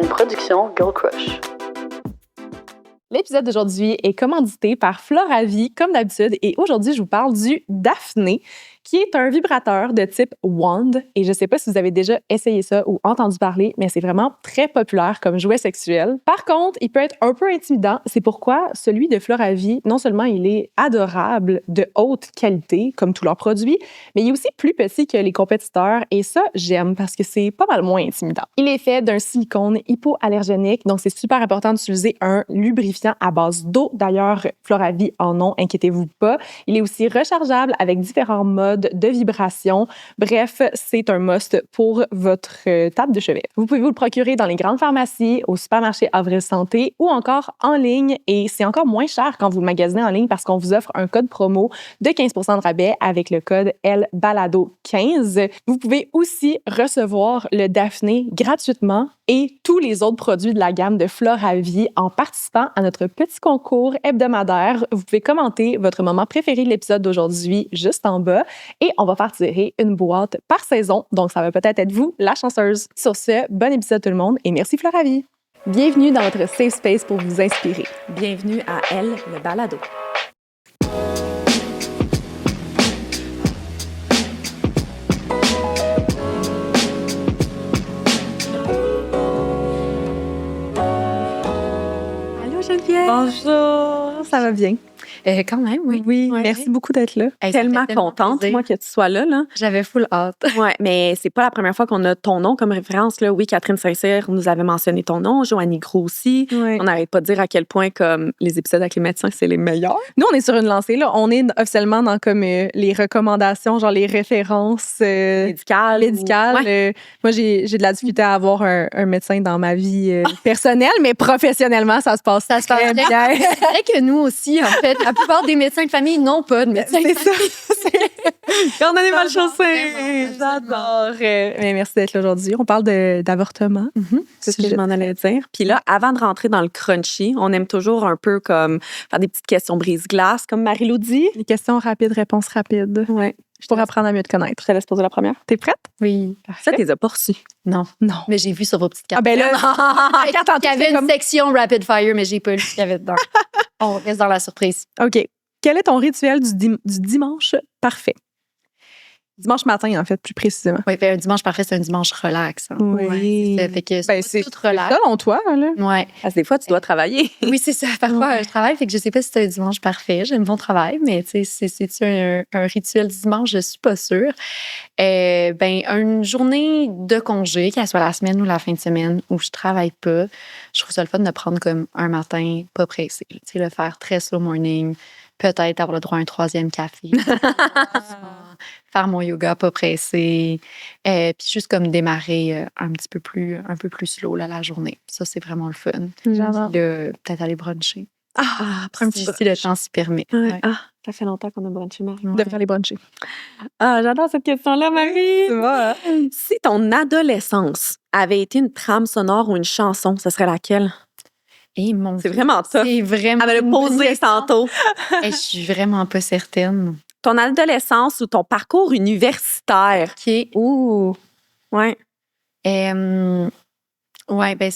une production Girl Crush. L'épisode d'aujourd'hui est commandité par Floravie, comme d'habitude, et aujourd'hui, je vous parle du Daphné, qui est un vibrateur de type wand. Et je ne sais pas si vous avez déjà essayé ça ou entendu parler, mais c'est vraiment très populaire comme jouet sexuel. Par contre, il peut être un peu intimidant. C'est pourquoi celui de Floravie, non seulement il est adorable, de haute qualité, comme tous leurs produits, mais il est aussi plus petit que les compétiteurs. Et ça, j'aime parce que c'est pas mal moins intimidant. Il est fait d'un silicone hypoallergénique, donc c'est super important d'utiliser un lubrifiant à base d'eau. D'ailleurs, Floravie en ont, inquiétez-vous pas. Il est aussi rechargeable avec différents modes de vibration. Bref, c'est un must pour votre table de chevet. Vous pouvez vous le procurer dans les grandes pharmacies, au supermarché Avril Santé ou encore en ligne. Et c'est encore moins cher quand vous le magasinez en ligne parce qu'on vous offre un code promo de 15 % de rabais avec le code LBALADO15. Vous pouvez aussi recevoir le Daphné gratuitement et tous les autres produits de la gamme de Floravie en participant à notre petit concours hebdomadaire. Vous pouvez commenter votre moment préféré de l'épisode d'aujourd'hui juste en bas et on va faire tirer une boîte par saison. Donc, ça va peut-être être vous, la chanceuse. Sur ce, bon épisode tout le monde et merci Floravie. Bienvenue dans votre safe space pour vous inspirer. Bienvenue à Elle, le balado. Allô Geneviève. Bonjour. Ça va bien? Quand même, oui. Oui, Ouais. merci beaucoup d'être là. Hey, Tellement contente, moi, que tu sois là. J'avais full hâte. Ouais, mais c'est pas la première fois qu'on a ton nom comme référence. Là. Oui, Catherine Saint-Cyr nous avait mentionné ton nom, Joanie Gros aussi. Ouais. On n'arrête pas de dire à quel point comme les épisodes avec les médecins, c'est les meilleurs. Nous, on est sur une lancée. Là. On est officiellement dans comme, les recommandations, genre les références Médicales. médicales. Ouais. Moi, j'ai de la difficulté à avoir un médecin dans ma vie personnelle, mais professionnellement, ça se passe Ça se passe très bien. bien. C'est vrai que nous aussi, en fait, la plupart des médecins de famille n'ont pas de médecin. C'est ça. On a des mal chaussées. Vraiment. J'adore. Mais merci d'être là aujourd'hui. On parle d'avortement. C'est ce que je m'en allais dire. Puis là, avant de rentrer dans le crunchy, on aime toujours un peu comme faire des petites questions brise-glace, comme Marie-Lou dit. Les questions rapides, réponses rapides. Ouais. Pour apprendre à mieux te connaître. Je te laisse poser la première. T'es prête? Oui. Ça, t'es pas reçu. Non. Non. Mais j'ai vu sur vos petites cartes. Ah ben là, Il y avait une section rapid fire, mais j'ai pas lu ce qu'il y avait dedans. On reste dans la surprise. OK. Quel est ton rituel du dimanche parfait? Dimanche matin, en fait, plus précisément. Oui, un dimanche parfait, c'est un dimanche relax. Hein. Oui. Ouais, c'est ça. Fait que Ben, c'est tout relax. Selon toi, là. Ouais. Parce que des fois, tu dois travailler. Oui, c'est ça. Parfois, je travaille, fait que je sais pas si c'est un dimanche parfait. J'aime mon travail, mais tu sais, c'est-tu un rituel du dimanche? Je suis pas sûre. Ben, une journée de congé, qu'elle soit la semaine ou la fin de semaine, où je travaille pas, je trouve ça le fun de prendre comme un matin pas pressé. Tu sais, le faire très slow morning, peut-être avoir le droit à un 3e café. Faire mon yoga pas pressé, puis juste comme démarrer un peu plus slow là, la journée. Ça, c'est vraiment le fun. J'adore. Puis là, peut-être aller bruncher. Ah, Si le temps s'y permet. Ouais. Ouais. Ah, ça fait longtemps qu'on a brunché, Marie. de faire les brunchs. Ah, j'adore cette question-là, Marie. Tu vois, hein? Si ton adolescence avait été une trame sonore ou une chanson, ce serait laquelle? Et mon C'est Dieu, vraiment ça. c'est vraiment. Elle me l'a une bonne posé question. tantôt. Je suis vraiment pas certaine. Ton adolescence ou ton parcours universitaire? OK. Ouh. Ouais. Ouais, ben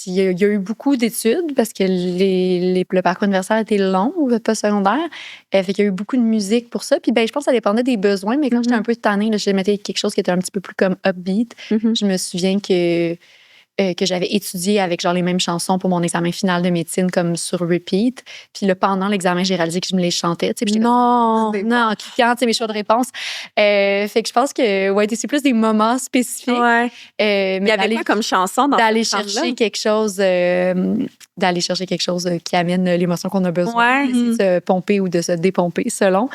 il y a eu beaucoup d'études parce que le parcours universitaire était long ou pas secondaire. Fait qu'il y a eu beaucoup de musique pour ça. Puis ben, je pense que ça dépendait des besoins, mais quand j'étais un peu tannée, là, je mettais quelque chose qui était un petit peu plus comme upbeat. Je me souviens que j'avais étudié avec genre les mêmes chansons pour mon examen final de médecine comme sur repeat. Puis là, pendant l'examen, j'ai réalisé que je me les chantais. Tu sais, puis j'étais Non. comme, non, en cliquant, tu sais, mes choix de réponse. Fait que je pense que ouais, c'est plus des moments spécifiques. Ouais. Mais Il y avait quoi comme chanson dans d'aller cette trame-là? chercher quelque chose qui amène l'émotion qu'on a besoin, Ouais. de se pomper ou de se dépomper selon.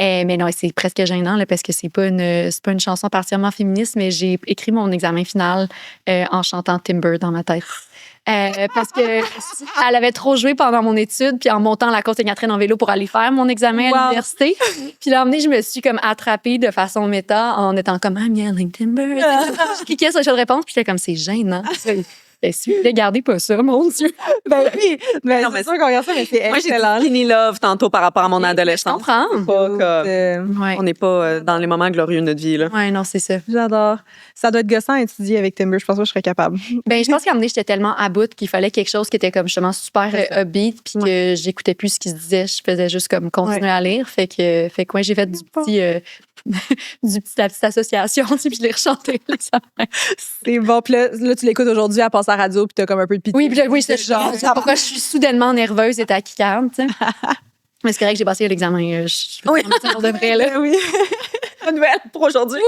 Mais non, c'est presque gênant là, parce que c'est pas une chanson particulièrement féministe, mais j'ai écrit mon examen final en chantant Timber dans ma tête. Parce que elle avait trop joué pendant mon étude, puis en montant la côte Sainte-Catherine en vélo pour aller faire mon examen à l'université. Puis là, je me suis comme attrapée de façon méta en étant comme I'm yelling Timber. Je cliquais sur le choix de réponse, puis j'étais comme c'est gênant. Ben, s'il vous plaît, gardez pas ça, mon Dieu. Ben oui, ben, Non, c'est mais sûr qu'on regarde ça, mais c'est Moi, j'ai excellent. dit skinny love tantôt par rapport à mon Je adolescence. comprends. Pas comme- Ouais. On n'est pas dans les moments glorieux de notre vie, là. Ouais, non, c'est ça. J'adore. Ça doit être gossant à étudier avec Tinder. Je pense pas que je serais capable. Ben, je pense qu'à un moment donné, j'étais tellement à bout qu'il fallait quelque chose qui était comme justement super upbeat, puis que j'écoutais plus ce qui se disait. Je faisais juste comme continuer à lire. Fait que ouais, j'ai fait du petit, la petite association, puis je l'ai rechanté. C'est bon. Puis là, tu l'écoutes aujourd'hui, elle passe à la radio, puis t'as comme un peu de pitié. Oui, puis là, oui, c'est genre. pourquoi je suis soudainement nerveuse et tachycarde, tu sais. Mais c'est correct que j'ai passé l'examen. Je suis vraiment pour de vrai, là. Oui. Une nouvelle pour aujourd'hui.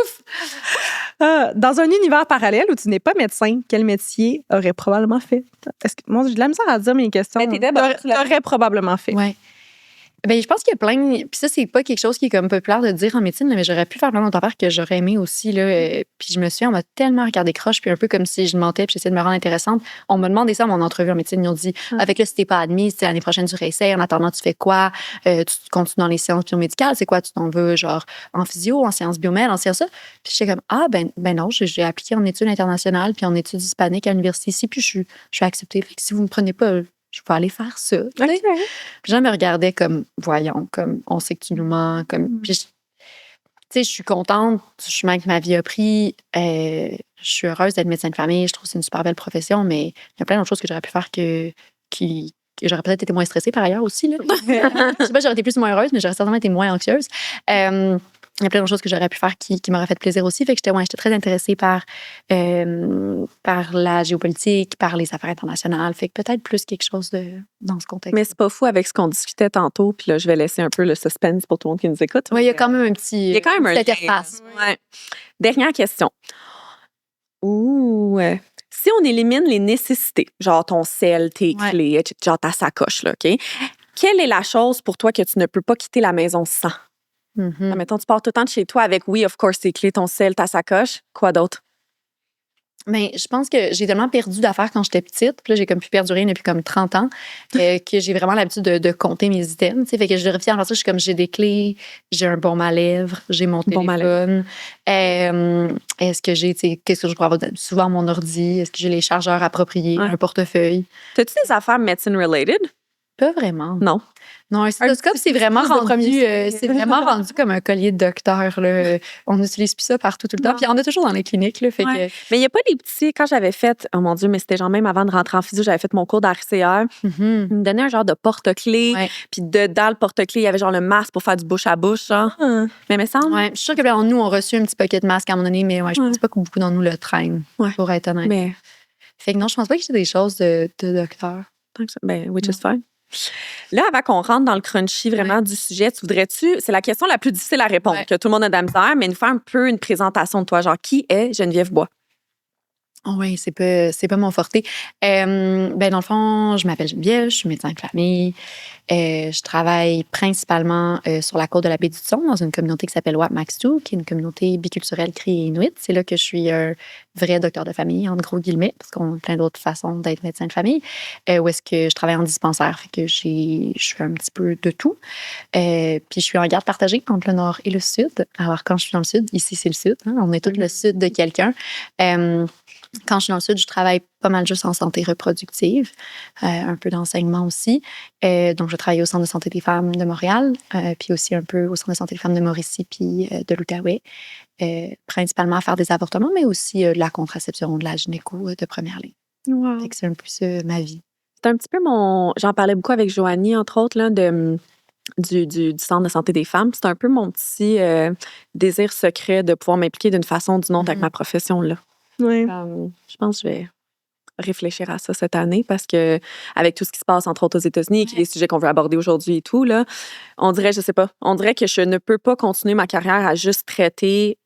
Dans un univers parallèle où tu n'es pas médecin, quel métier aurais probablement fait? Est-ce que, moi, j'ai de la misère à dire mes questions. Mais t'étais bonne, T'aurais probablement fait. Ouais. Ben, je pense qu'il y a plein. Puis ça, c'est pas quelque chose qui est comme populaire de dire en médecine, là, mais j'aurais pu faire plein d'autres affaires que j'aurais aimé aussi. Là, puis je me suis, on m'a tellement regardé croche, puis un peu comme si je mentais, puis j'essayais de me rendre intéressante. On m'a demandé ça à mon entrevue en médecine. Ils ont dit, avec là, si t'es pas admis, c'est l'année prochaine, tu réessayes. En attendant, tu fais quoi? Tu continues dans les sciences biomédicales. C'est quoi? Tu t'en veux, genre, en physio, en sciences biomèdes, en sciences ça? Puis j'étais comme, ben non, j'ai appliqué en études internationales, puis en études hispaniques à l'université ici, puis je suis acceptée. Fait que si vous me prenez pas, je vais aller faire ça. tu sais. OK. Puis les gens me regardaient comme, voyons, comme, on sait que tu nous mens. Comme, puis tu sais, je suis contente du chemin que ma vie a pris. Je suis heureuse d'être médecin de famille. Je trouve que c'est une super belle profession, mais il y a plein d'autres choses que j'aurais pu faire que j'aurais peut-être été moins stressée par ailleurs aussi. Là. Je sais pas, j'aurais été plus ou moins heureuse, mais j'aurais certainement été moins anxieuse. Il y a plein d'autres choses que j'aurais pu faire qui m'auraient fait plaisir aussi. Fait que j'étais très intéressée par la géopolitique, par les affaires internationales. Fait que peut-être plus quelque chose dans ce contexte. Mais c'est pas fou avec ce qu'on discutait tantôt. Puis là, je vais laisser un peu le suspense pour tout le monde qui nous écoute. Oui, il y a quand même un petit. Il y a quand même un petite lien. interface. Ouais. Dernière question. Si on élimine les nécessités, genre ton sel, tes clés, etc., genre ta sacoche, là, OK? Quelle est la chose pour toi que tu ne peux pas quitter la maison sans? Mhm. Mettons, tu pars tout le temps de chez toi avec, oui, of course, tes clés, ton sel, ta sacoche. Quoi d'autre? Mais je pense que j'ai tellement perdu d'affaires quand j'étais petite, puis là, j'ai comme pu perdre rien depuis comme 30 ans, que j'ai vraiment l'habitude de compter mes items. Fait que je vérifie en fait ça, je suis comme, j'ai des clés, j'ai un baume à lèvres, j'ai mon téléphone. Est-ce que j'ai, qu'est-ce que je pourrais avoir? Souvent mon ordi, est-ce que j'ai les chargeurs appropriés, un portefeuille? T'as-tu des affaires medicine-related? Pas vraiment. Non. Non, un stéthoscope, c'est vraiment rendu comme un collier de docteur. Là. On n'utilise plus ça partout tout le temps. Puis on en a toujours dans les cliniques. Là, fait que... Mais il n'y a pas des petits... Quand j'avais fait... Oh mon Dieu, mais c'était genre même avant de rentrer en physio, j'avais fait mon cours d'RCR. Ils me donnaient un genre de porte-clés. Puis dedans le porte-clés, il y avait genre le masque pour faire du bouche-à-bouche. Genre. Mais me semble... Ouais, je suis sûre que nous, on a reçu un petit paquet de masques à un moment donné, mais je pense pas que beaucoup d'entre nous le traînent, pour être honnête. Mais... Fait que non, je pense pas que j'ai des choses de docteur. Ben, which is fine. Là, avant qu'on rentre dans le crunchy vraiment du sujet, tu voudrais-tu, c'est la question la plus difficile à répondre, que tout le monde a de la misère, mais nous faire un peu une présentation de toi, genre qui est Geneviève Bois? Oh oui, c'est pas mon forté. Dans le fond, je m'appelle Geneviève, je suis médecin de famille. Je travaille principalement sur la côte de la baie du Son, dans une communauté qui s'appelle Wapmakstu, qui est une communauté biculturelle Cri et Inuit. C'est là que je suis un vrai docteur de famille, en gros guillemets, parce qu'on a plein d'autres façons d'être médecin de famille. Où est-ce que je travaille en dispensaire, fait que je fais un petit peu de tout. Puis je suis en garde partagée entre le nord et le sud. Alors, quand je suis dans le sud, ici, c'est le sud. Hein, on est tous le sud de quelqu'un. Quand je suis dans le sud, je travaille pas mal juste en santé reproductive, un peu d'enseignement aussi. Donc, je travaille au Centre de santé des femmes de Montréal, puis aussi un peu au Centre de santé des femmes de Mauricie, puis de l'Outaouais. Principalement à faire des avortements, mais aussi de la contraception, de la gynéco de première ligne. Wow. Fait que c'est un peu ça, ma vie. C'est un petit peu j'en parlais beaucoup avec Joanie, entre autres, là, du Centre de santé des femmes. C'est un peu mon petit désir secret de pouvoir m'impliquer d'une façon ou d'une autre avec ma profession, là. Oui. Je pense que je vais réfléchir à ça cette année parce que avec tout ce qui se passe entre autres aux États-Unis et les sujets qu'on veut aborder aujourd'hui et tout, là, on dirait, je sais pas, on dirait que je ne peux pas continuer ma carrière à juste traiter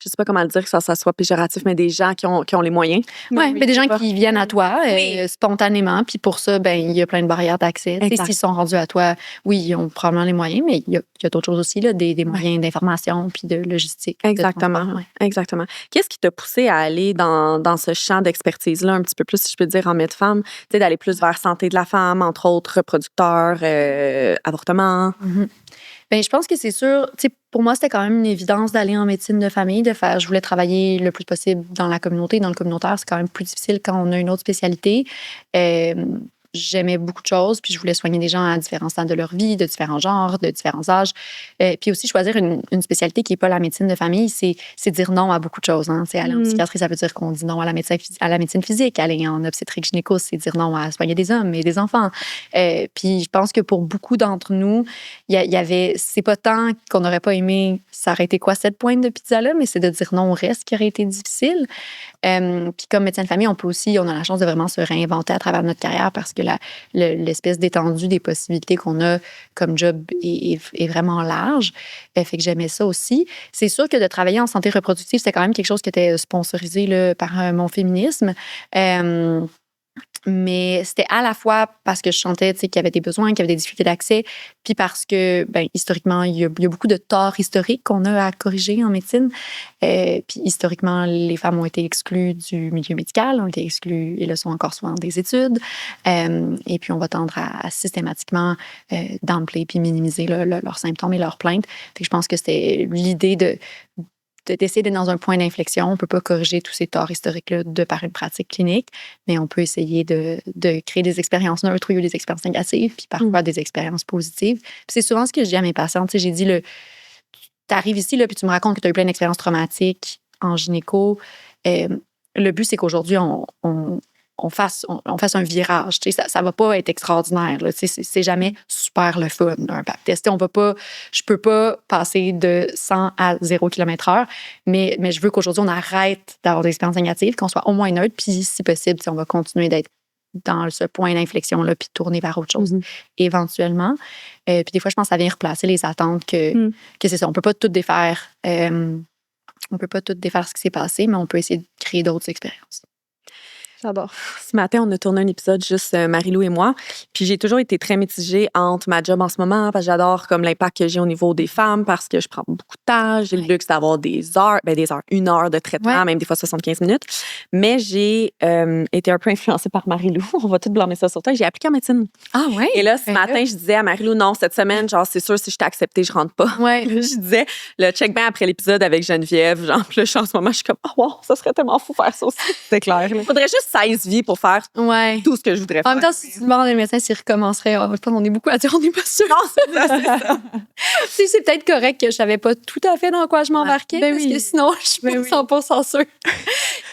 je sais pas comment le dire que ça soit péjoratif, mais des gens qui ont les moyens. Oui, mais des gens qui viennent à toi spontanément, puis pour ça, il y a plein de barrières d'accès. S'ils sont rendus à toi, oui, ils ont probablement les moyens, mais il y a d'autres choses aussi, là, des moyens d'information puis de logistique. Exactement. Exactement. Qu'est-ce qui t'a poussé à aller dans ce champ d'expertise-là, un petit peu plus, si je peux dire, en med-femme, tu sais, d'aller plus vers santé de la femme, entre autres, reproducteur, avortement? Ben, je pense que c'est sûr. Tu sais, pour moi, c'était quand même une évidence d'aller en médecine de famille, de faire. Je voulais travailler le plus possible dans la communauté. Dans le communautaire, c'est quand même plus difficile quand on a une autre spécialité. J'aimais beaucoup de choses, puis je voulais soigner des gens à différents stades de leur vie, de différents genres, de différents âges. Puis aussi, choisir une spécialité qui n'est pas la médecine de famille, c'est dire non à beaucoup de choses. Hein. Aller en psychiatrie, ça veut dire qu'on dit non à la médecine physique. Aller en obstétrique gynéco, c'est dire non à soigner des hommes et des enfants. Puis je pense que pour beaucoup d'entre nous, il y avait... C'est pas tant qu'on n'aurait pas aimé s'arrêter quoi cette pointe de pizza-là, mais c'est de dire non au reste qui aurait été difficile. Puis comme médecin de famille, on a la chance de vraiment se réinventer à travers notre carrière parce que l'espèce d'étendue des possibilités qu'on a comme job est vraiment large. Fait que j'aimais ça aussi. C'est sûr que de travailler en santé reproductive, c'est quand même quelque chose qui était sponsorisé là, par mon féminisme. Mais c'était à la fois parce que je sentais qu'il y avait des besoins, qu'il y avait des difficultés d'accès, puis parce que, historiquement, il y a beaucoup de torts historiques qu'on a à corriger en médecine. Puis historiquement, les femmes ont été exclues du milieu médical, ont été exclues et le sont encore souvent des études. Et puis on va tendre à systématiquement downplay puis minimiser leurs symptômes et leurs plaintes. Fait que je pense que c'était l'idée d'essayer d'être dans un point d'inflexion. On ne peut pas corriger tous ces torts historiques-là de par une pratique clinique, mais on peut essayer de créer des expériences neutres ou des expériences négatives, puis parfois des expériences positives. Puis c'est souvent ce que je dis à mes patientes. J'ai dit, tu arrives ici, là, puis tu me racontes que tu as eu plein d'expériences traumatiques en gynéco. Le but, c'est qu'aujourd'hui, on fasse un virage. Ça va pas être extraordinaire. Là, c'est jamais super le fun, un pap test. Je peux pas passer de 100 à 0 km/h, mais je veux qu'aujourd'hui, on arrête d'avoir des expériences négatives, qu'on soit au moins neutre, puis si possible, on va continuer d'être dans ce point d'inflexion-là, puis tourner vers autre chose éventuellement. Puis des fois, je pense que ça vient replacer les attentes que c'est ça. On peut pas tout défaire. On peut pas tout défaire ce qui s'est passé, mais on peut essayer de créer d'autres expériences. J'adore. Ce matin, on a tourné un épisode juste Marie-Lou et moi. Puis j'ai toujours été très mitigée entre ma job en ce moment, parce que j'adore comme l'impact que j'ai au niveau des femmes, parce que je prends beaucoup de temps. J'ai le luxe d'avoir des heures, 1 heure de traitement, même des fois 75 minutes. Mais j'ai été un peu influencée par Marie-Lou. On va tout blâmer ça sur toi. J'ai appliqué en médecine. Ah ouais? Et là, ce matin, je disais à Marie-Lou, non, cette semaine, genre, c'est sûr, si je t'ai acceptée, je rentre pas. Ouais. Je disais, le check bien après l'épisode avec Geneviève, genre, puis là, en ce moment, je suis comme, oh wow, ça serait tellement fou faire ça aussi. C'est clair. Il faudrait juste 16 vies pour faire tout ce que je voudrais faire. En même temps, si tu demandes à un médecin s'il recommencerait, on est beaucoup à dire, on n'est pas sûr. Non, c'est ça. C'est peut-être correct que je savais pas tout à fait dans quoi je m'embarquais, parce que sinon, je suis pas 100% sûre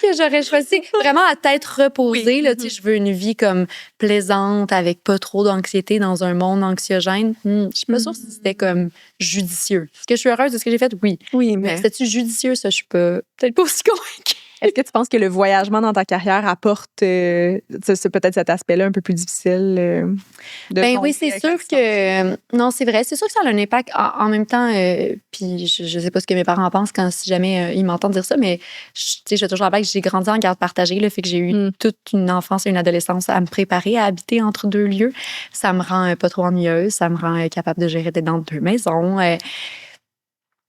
que j'aurais choisi. Vraiment à tête reposée, là, je veux une vie comme plaisante, avec pas trop d'anxiété dans un monde anxiogène. Je suis pas sûre si c'était comme judicieux. Est-ce que je suis heureuse de ce que j'ai fait? Oui. Oui, mais c'était-tu judicieux? Ça, je suis peut-être pas aussi convaincue. Est-ce que tu penses que le voyagement dans ta carrière apporte c'est peut-être cet aspect-là un peu plus difficile oui, c'est sûr que... non, c'est vrai. C'est sûr que ça a un impact. En même temps, puis je sais pas ce que mes parents pensent si jamais ils m'entendent dire ça, mais je vais toujours rappeler que j'ai grandi en garde partagée, le fait que j'ai eu toute une enfance et une adolescence à me préparer à habiter entre deux lieux. Ça me rend pas trop ennuyeuse, ça me rend capable de gérer d'être dans deux maisons.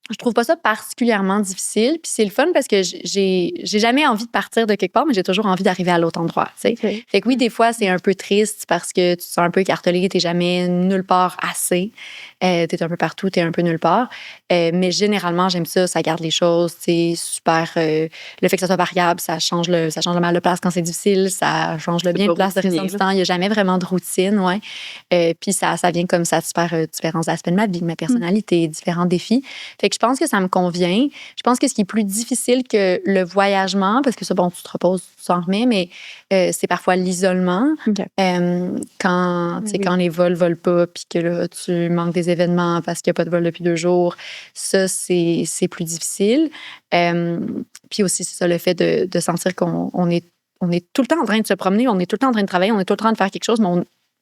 Je trouve pas ça particulièrement difficile. Puis c'est le fun parce que j'ai jamais envie de partir de quelque part, mais j'ai toujours envie d'arriver à l'autre endroit. Fait que oui, des fois, c'est un peu triste parce que tu te sens un peu écartelé, t'es jamais nulle part assez. T'es un peu partout, t'es un peu nulle part. Mais généralement, j'aime ça garde les choses. C'est super. Le fait que ça soit variable, ça change le mal de place quand c'est difficile, ça change le bien de place de restant du temps. Il n'y a jamais vraiment de routine, puis ça vient comme satisfaire différents aspects de ma vie, de ma personnalité, différents défis. Fait que je pense que ça me convient. Je pense que ce qui est plus difficile que le voyagement, parce que ça, bon, tu te reposes, tu t'en remets, mais c'est parfois l'isolement. Quand les vols volent pas, puis que là, tu manques des événements parce qu'il n'y a pas de vol depuis 2 jours, ça, c'est plus difficile. Puis aussi, c'est ça, le fait de sentir qu'on est tout le temps en train de se promener, on est tout le temps en train de travailler, on est tout le temps en train de faire quelque chose, mais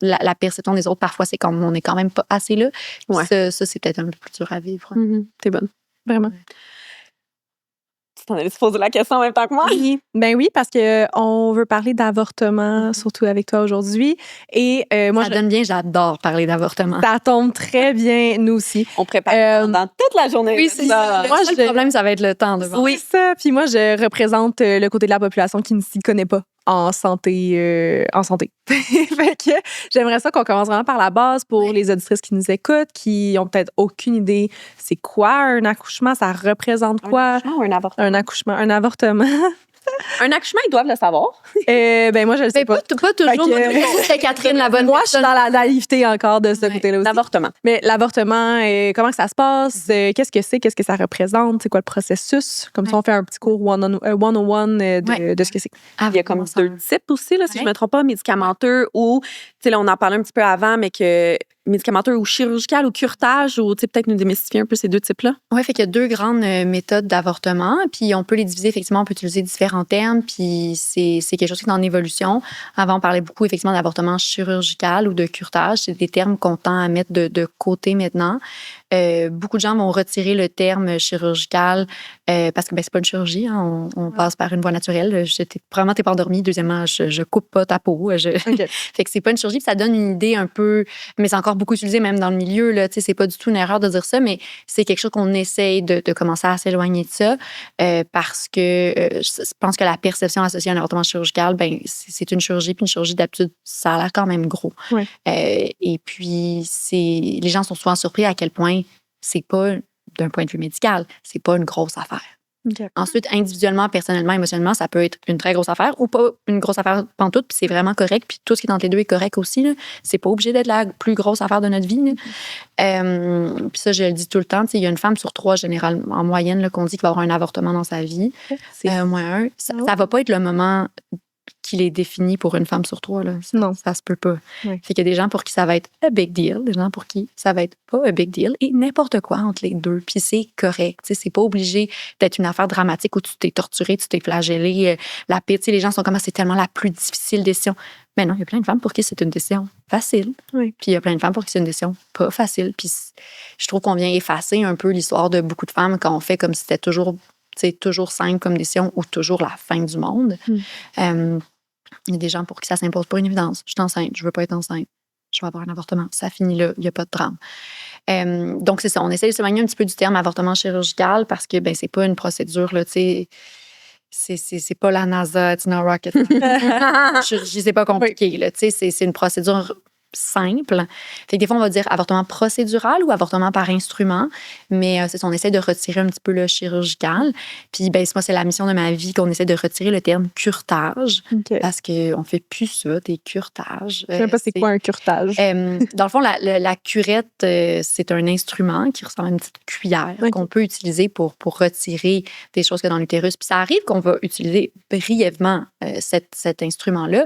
la perception des autres, parfois, c'est comme on est quand même pas assez là. Ça, c'est peut-être un peu plus dur à vivre. T'es bonne. Vraiment. Tu t'en allais te poser la question en même temps que moi? Oui. Ben oui, parce qu'on veut parler d'avortement, surtout avec toi aujourd'hui. Et moi, ça donne bien, j'adore parler d'avortement. Ça tombe très bien, nous aussi. On prépare pendant toute la journée. Oui, c'est ça. Moi, le problème, ça va être le temps de voir. Oui, ça. Puis moi, je représente le côté de la population qui ne s'y connaît pas en santé. Fait que j'aimerais ça qu'on commence vraiment par la base pour les auditrices qui nous écoutent, qui ont peut-être aucune idée c'est quoi un accouchement, ça représente quoi? Ou un avortement? Un accouchement, un avortement. Un accouchement, ils doivent le savoir. Ben moi, je le sais Mais pas. pas toujours. Fait que- C'est Catherine la bonne Moi, je suis dans la naïveté encore de ce Ouais. côté-là aussi. L'avortement. Mais l'avortement, comment que ça se passe? Qu'est-ce que c'est? Qu'est-ce que ça représente? C'est quoi le processus? Comme ça, on fait un petit cours one-on-one de ce que c'est. Ah, Il y a comme vraiment, deux types aussi, là, si je Ouais. ne me trompe pas, médicamenteux ou, tu sais, là, on en parlait un petit peu avant, mais que médicamenteux ou chirurgical ou curetage, ou tu sais, peut-être nous démystifier un peu ces deux types-là. Oui, fait qu'il y a deux grandes méthodes d'avortement, puis on peut les diviser, effectivement, on peut utiliser différents termes, puis c'est quelque chose qui est en évolution. Avant, on parlait beaucoup, effectivement, d'avortement chirurgical ou de curetage. C'est des termes qu'on tend à mettre de côté maintenant. Beaucoup de gens vont retirer le terme chirurgical parce que c'est pas une chirurgie, hein, on passe par une voie naturelle. Premièrement, t'es pas endormi. Deuxièmement, je coupe pas ta peau. Fait que c'est pas une chirurgie, puis ça donne une idée un peu, mais c'est encore beaucoup utilisé même dans le milieu. Là, c'est pas du tout une erreur de dire ça, mais c'est quelque chose qu'on essaye de commencer à s'éloigner de ça parce que je pense que la perception associée à un avortement chirurgical, c'est une chirurgie, puis une chirurgie d'habitude, ça a l'air quand même gros. Ouais. Et puis, les gens sont souvent surpris à quel point c'est pas, d'un point de vue médical, c'est pas une grosse affaire. OK. Ensuite, individuellement, personnellement, émotionnellement, ça peut être une très grosse affaire ou pas une grosse affaire pantoute, puis c'est vraiment correct. Puis tout ce qui est entre les deux est correct aussi. Là. C'est pas obligé d'être la plus grosse affaire de notre vie. Puis ça, je le dis tout le temps. Il y a une femme sur 3, généralement, en moyenne, là, qu'on dit qu'il va avoir un avortement dans sa vie. Moins un. Ça va pas être le moment qu'il est défini pour une femme sur 3. Là. Non. Ça se peut pas. Ouais. Fait qu'il y a des gens pour qui ça va être a big deal, des gens pour qui ça va être pas a big deal, et n'importe quoi entre les deux. Puis c'est correct. C'est pas obligé d'être une affaire dramatique où tu t'es torturé, tu t'es flagellé. La pire, les gens sont comme c'est tellement la plus difficile décision. Mais non, il y a plein de femmes pour qui c'est une décision facile. Oui. Puis il y a plein de femmes pour qui c'est une décision pas facile. Puis je trouve qu'on vient effacer un peu l'histoire de beaucoup de femmes quand on fait comme si c'était toujours simple comme décision ou toujours la fin du monde. Il y a des gens pour qui ça s'impose pas une évidence. Je suis enceinte, je veux pas être enceinte. Je vais avoir un avortement. Ça finit là, il n'y a pas de drame. Donc, c'est ça. On essaie de s'éloigner un petit peu du terme avortement chirurgical parce que c'est pas une procédure, là, tu sais. C'est pas la NASA, it's no rocket. Chirurgie, c'est pas compliqué, là. Tu sais, c'est une procédure simple. Fait que des fois, on va dire avortement procédural ou avortement par instrument, mais c'est ça, on essaie de retirer un petit peu le chirurgical. Puis, moi, c'est la mission de ma vie qu'on essaie de retirer le terme curetage OK. parce qu'on fait plus ça, des curetages. Je sais même pas c'est quoi un curetage. Dans le fond, la curette, c'est un instrument qui ressemble à une petite cuillère qu'on peut utiliser pour retirer des choses qu'il y a dans l'utérus. Puis ça arrive qu'on va utiliser brièvement cet instrument-là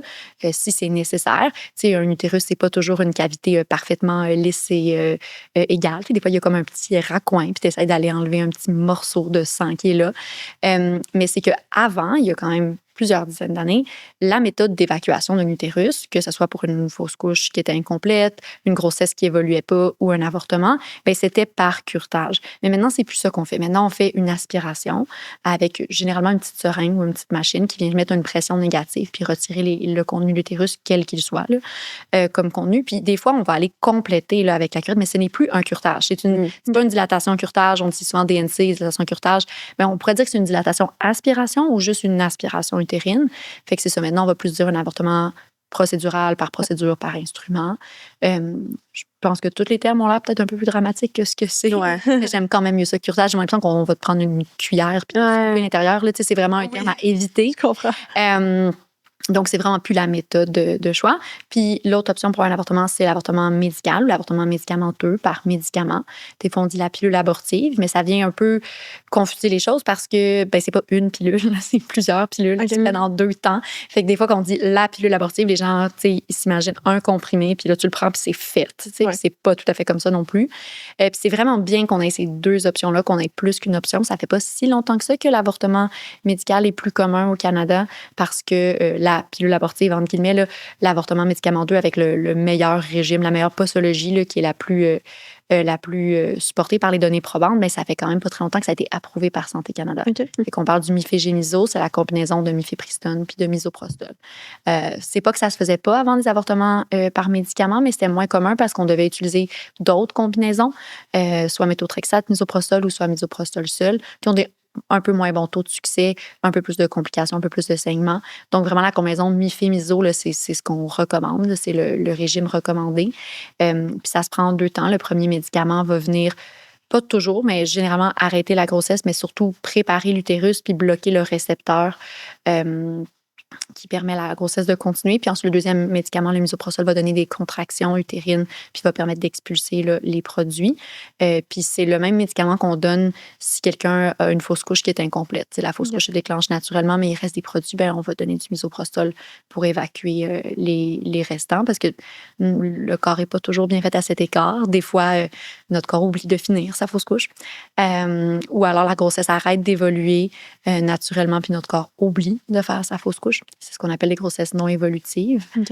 si c'est nécessaire. Tu sais, un utérus, c'est pas toujours une cavité parfaitement lisse et égale. Des fois, il y a comme un petit raccoin, puis tu essaies d'aller enlever un petit morceau de sang qui est là. Mais c'est qu'avant, il y a quand même plusieurs dizaines d'années, la méthode d'évacuation d'un utérus, que ce soit pour une fausse couche qui était incomplète, une grossesse qui évoluait pas ou un avortement, c'était par curetage. Mais maintenant, c'est plus ça qu'on fait. Maintenant, on fait une aspiration avec généralement une petite seringue ou une petite machine qui vient mettre une pression négative puis retirer le contenu de l'utérus, quel qu'il soit, là, comme contenu. Puis des fois, on va aller compléter là, avec la curette, mais ce n'est plus un curetage. C'est pas une dilatation dilatation-curetage. On dit souvent DNC, dilatation-curetage. On pourrait dire que c'est une dilatation-aspiration ou juste une aspiration utérine. Fait que c'est ça. Maintenant, on va plus dire un avortement procédural, par procédure, par instrument. Je pense que tous les termes ont l'air peut-être un peu plus dramatiques que ce que c'est. Ouais. Mais j'aime quand même mieux ça. Curetage, j'ai l'impression qu'on va te prendre une cuillère puis couper l'intérieur. Là, c'est vraiment un terme à éviter. Je comprends. Donc, c'est vraiment plus la méthode de choix. Puis, l'autre option pour un avortement, c'est l'avortement médical ou l'avortement médicamenteux par médicament. Des fois, on dit la pilule abortive, mais ça vient un peu confuser les choses parce que c'est pas une pilule, c'est plusieurs pilules qui se fait dans 2 temps. Fait que des fois, quand on dit la pilule abortive, les gens, ils s'imaginent un comprimé, puis là, tu le prends, puis c'est fait. C'est pas tout à fait comme ça non plus. Puis, c'est vraiment bien qu'on ait ces 2 options-là, qu'on ait plus qu'une option. Ça fait pas si longtemps que ça que l'avortement médical est plus commun au Canada parce que la pilule abortive, entre guillemets, là, l'avortement médicamenteux avec le meilleur régime, la meilleure posologie là, qui est la plus supportée par les données probantes, mais ça fait quand même pas très longtemps que ça a été approuvé par Santé Canada. Fait qu'on parle du mifégémiso, c'est la combinaison de mifépristone puis de misoprostol. C'est pas que ça se faisait pas avant des avortements par médicament, mais c'était moins commun parce qu'on devait utiliser d'autres combinaisons, soit méthotrexate, misoprostol ou soit misoprostol seul, qui ont un peu moins bon taux de succès, un peu plus de complications, un peu plus de saignements. Donc, vraiment, la combinaison Mifé-Miso, là, c'est ce qu'on recommande. Là, c'est le régime recommandé. Puis ça se prend en 2 temps. Le premier médicament va venir, pas toujours, mais généralement arrêter la grossesse, mais surtout préparer l'utérus puis bloquer le récepteur qui permet à la grossesse de continuer. Puis ensuite, le deuxième médicament, le misoprostol, va donner des contractions utérines puis va permettre d'expulser là, les produits. Puis c'est le même médicament qu'on donne si quelqu'un a une fausse couche qui est incomplète. T'sais, la fausse couche se déclenche naturellement, mais il reste des produits, ben on va donner du misoprostol pour évacuer les restants parce que le corps n'est pas toujours bien fait à cet écart. Des fois, notre corps oublie de finir sa fausse couche. Ou alors la grossesse arrête d'évoluer naturellement puis notre corps oublie de faire sa fausse couche. C'est ce qu'on appelle les grossesses non évolutives. OK.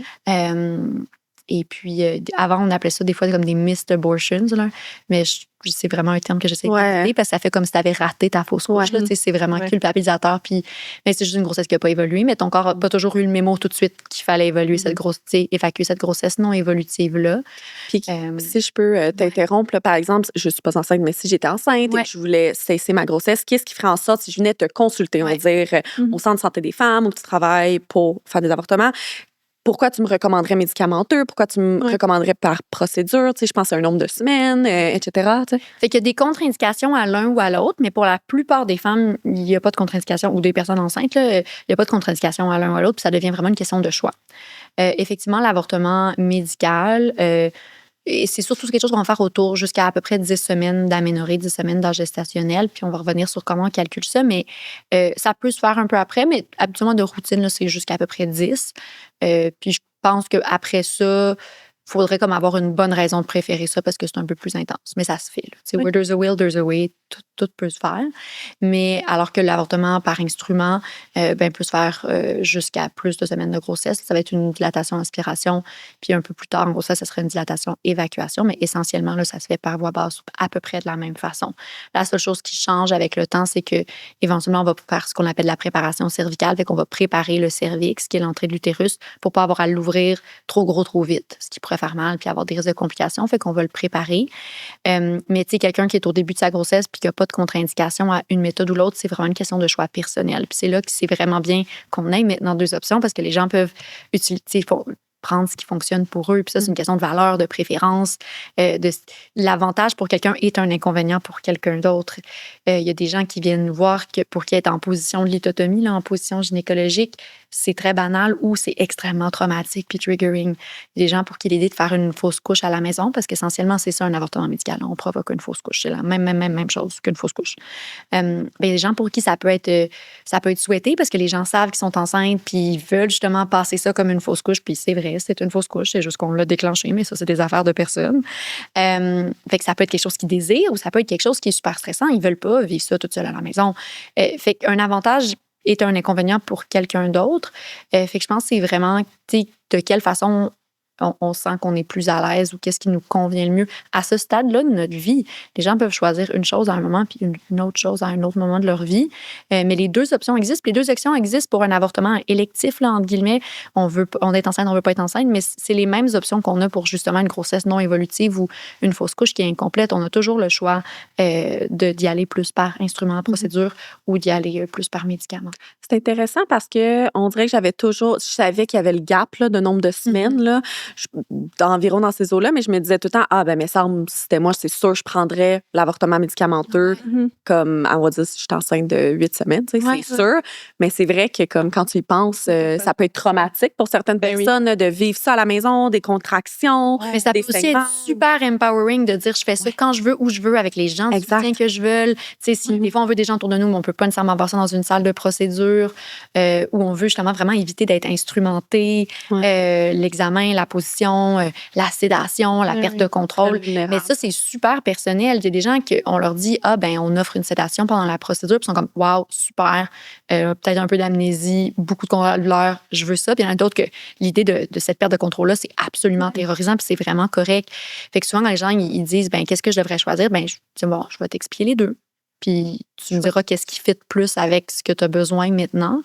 Et puis, avant, on appelait ça des fois comme des missed abortions. Là. Mais c'est vraiment un terme que j'essaie d'éviter parce que ça fait comme si tu avais raté ta fausse couche. Là, c'est vraiment culpabilisateur. Puis, mais c'est juste une grossesse qui n'a pas évolué. Mais ton corps n'a pas toujours eu le mémo tout de suite qu'il fallait évacuer cette grossesse non évolutive-là. Puis, si je peux t'interrompre, là, par exemple, je ne suis pas enceinte, mais si j'étais enceinte et que je voulais cesser ma grossesse, qu'est-ce qui ferait en sorte si je venais te consulter, on va dire, au Centre de santé des femmes, où tu travailles pour faire des avortements? Pourquoi tu me recommanderais médicamenteux? Pourquoi tu me recommanderais par procédure? Tu sais, je pense à un nombre de semaines, etc. Tu sais. Fait qu'il y a des contre-indications à l'un ou à l'autre, mais pour la plupart des femmes, il n'y a pas de contre-indication, ou des personnes enceintes, là, il n'y a pas de contre-indication à l'un ou à l'autre, puis ça devient vraiment une question de choix. Effectivement, l'avortement médical, et c'est surtout quelque chose qu'on va faire autour jusqu'à peu près 10 semaines d'aménorrhée, 10 semaines d'âge gestationnel, puis on va revenir sur comment on calcule ça, mais ça peut se faire un peu après, mais habituellement de routine, là, c'est jusqu'à peu près 10. Puis je pense qu'après ça, il faudrait comme avoir une bonne raison de préférer ça parce que c'est un peu plus intense. Mais ça se fait. Where there's a will, there's a way. Tout peut se faire. Mais alors que l'avortement par instrument peut se faire jusqu'à plus de semaines de grossesse. Ça va être une dilatation-aspiration. Puis un peu plus tard, en grossesse, ça serait une dilatation-évacuation. Mais essentiellement, là, ça se fait par voie basse à peu près de la même façon. La seule chose qui change avec le temps, c'est que éventuellement, on va faire ce qu'on appelle la préparation cervicale. Fait qu'on va préparer le cervix, qui est l'entrée de l'utérus, pour pas avoir à l'ouvrir trop gros, trop vite. Ce qui pourrait faire mal puis avoir des risques de complications. Fait qu'on va le préparer. Mais tu sais, quelqu'un qui est au début de sa grossesse puis qui n'a pas de contre-indication à une méthode ou l'autre, c'est vraiment une question de choix personnel. Puis c'est là que c'est vraiment bien qu'on ait maintenant 2 options parce que les gens peuvent utiliser, prendre ce qui fonctionne pour eux. Puis ça, c'est une question de valeur, de préférence. L'avantage pour quelqu'un est un inconvénient pour quelqu'un d'autre. Il y a des gens qui viennent nous voir que pour qui être en position de lithotomie, là, en position gynécologique, c'est très banal ou c'est extrêmement traumatique puis triggering. Il y a des gens pour qui l'idée de faire une fausse couche à la maison, parce qu'essentiellement, c'est ça un avortement médical. On provoque une fausse couche. C'est la même chose qu'une fausse couche. Il y a des gens pour qui ça peut être souhaité parce que les gens savent qu'ils sont enceintes puis ils veulent justement passer ça comme une fausse couche. Puis c'est vrai, c'est une fausse couche, c'est juste qu'on l'a déclenché, mais ça, c'est des affaires de personne. Fait que ça peut être quelque chose qu'ils désirent ou ça peut être quelque chose qui est super stressant. Ils veulent pas vivre ça toute seule à la maison. Fait qu'un avantage est un inconvénient pour quelqu'un d'autre. Fait que je pense que c'est vraiment, tu sais, de quelle façon on sent qu'on est plus à l'aise ou qu'est-ce qui nous convient le mieux. À ce stade-là de notre vie, les gens peuvent choisir une chose à un moment puis une autre chose à un autre moment de leur vie. Mais les 2 options existent. Les 2 options existent pour un avortement électif, là, entre guillemets. On est enceinte, on veut pas être enceinte, mais c'est les mêmes options qu'on a pour justement une grossesse non évolutive ou une fausse couche qui est incomplète. On a toujours le choix d'y aller plus par instrument, procédure ou d'y aller plus par médicament. C'est intéressant parce que on dirait que je savais qu'il y avait le gap là, de nombre de semaines, là, environ dans ces eaux-là, mais je me disais tout le temps, mais ça, si c'était moi, c'est sûr, je prendrais l'avortement médicamenteux comme, on va dire, si je suis enceinte de 8 semaines, tu sais, c'est sûr. Mais c'est vrai que comme quand tu y penses, ça peut être traumatique pour certaines personnes là, de vivre ça à la maison, des contractions. Mais ça peut aussi être super empowering de dire je fais ça quand je veux, où je veux, avec les gens du soutien que je veux. Tu sais, si des fois on veut des gens autour de nous, mais on peut pas nécessairement avoir ça dans une salle de procédure où on veut justement vraiment éviter d'être instrumenté, l'examen, la position, la sédation, la perte de contrôle. Mais ça, c'est super personnel. Il y a des gens qu'on leur dit, on offre une sédation pendant la procédure, puis ils sont comme, wow, super, peut-être un peu d'amnésie, beaucoup de contrôle douleur, je veux ça. Puis il y en a d'autres que l'idée de cette perte de contrôle-là, c'est absolument terrorisant, puis c'est vraiment correct. Fait que souvent, quand les gens ils disent, qu'est-ce que je devrais choisir? Je dis, je vais t'expliquer les 2. Puis tu me diras qu'est-ce qui fit plus avec ce que tu as besoin maintenant.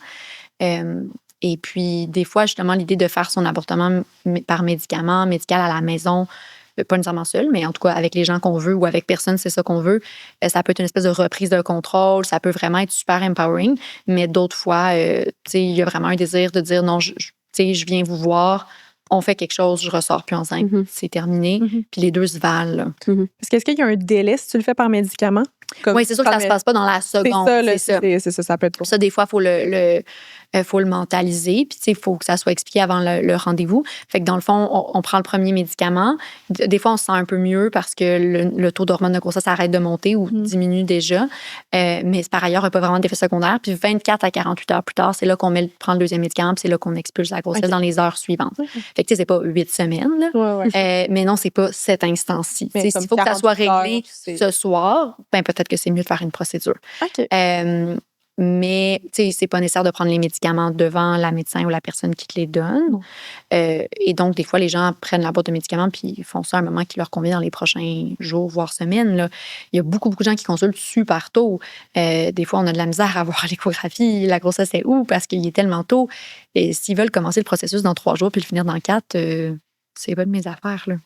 Et puis, des fois, justement, l'idée de faire son avortement par médical à la maison pas nécessairement seul, mais en tout cas avec les gens qu'on veut ou avec personne, c'est ça qu'on veut. Ça peut être une espèce de reprise de contrôle, ça peut vraiment être super empowering, mais d'autres fois, il y a vraiment un désir de dire non, je viens vous voir, on fait quelque chose, je ressors plus enceinte, c'est terminé, puis les deux se valent. Là. Parce qu'est-ce qu'il y a un délai si tu le fais par médicament? Oui, c'est sûr que ça se passe pas dans la seconde. C'est ça, ça peut être pour ça. Des fois, il faut le mentaliser, puis il faut que ça soit expliqué avant le rendez-vous. Fait que dans le fond, on prend le premier médicament. Des fois, on se sent un peu mieux parce que le taux d'hormones de grossesse arrête de monter ou diminue déjà. Mais par ailleurs, il n'y a pas vraiment d'effet secondaire. Puis 24 à 48 heures plus tard, c'est là qu'on prend le deuxième médicament, puis c'est là qu'on expulse la grossesse dans les heures suivantes. Fait que c'est pas 8 semaines, là. Mais non, c'est pas cet instant-ci. S'il faut que ça soit réglé ce soir, ben peut-être que c'est mieux de faire une procédure. Mais c'est pas nécessaire de prendre les médicaments devant la médecin ou la personne qui te les donne. Et donc, des fois, les gens prennent la boîte de médicaments puis ils font ça à un moment qui leur convient dans les prochains jours, voire semaines. Là. Il y a beaucoup de gens qui consultent super tôt. Des fois, on a de la misère à voir l'échographie, la grossesse est où parce qu'il est tellement tôt. Et s'ils veulent commencer le processus dans 3 jours puis le finir dans 4, c'est pas de mes affaires. Là.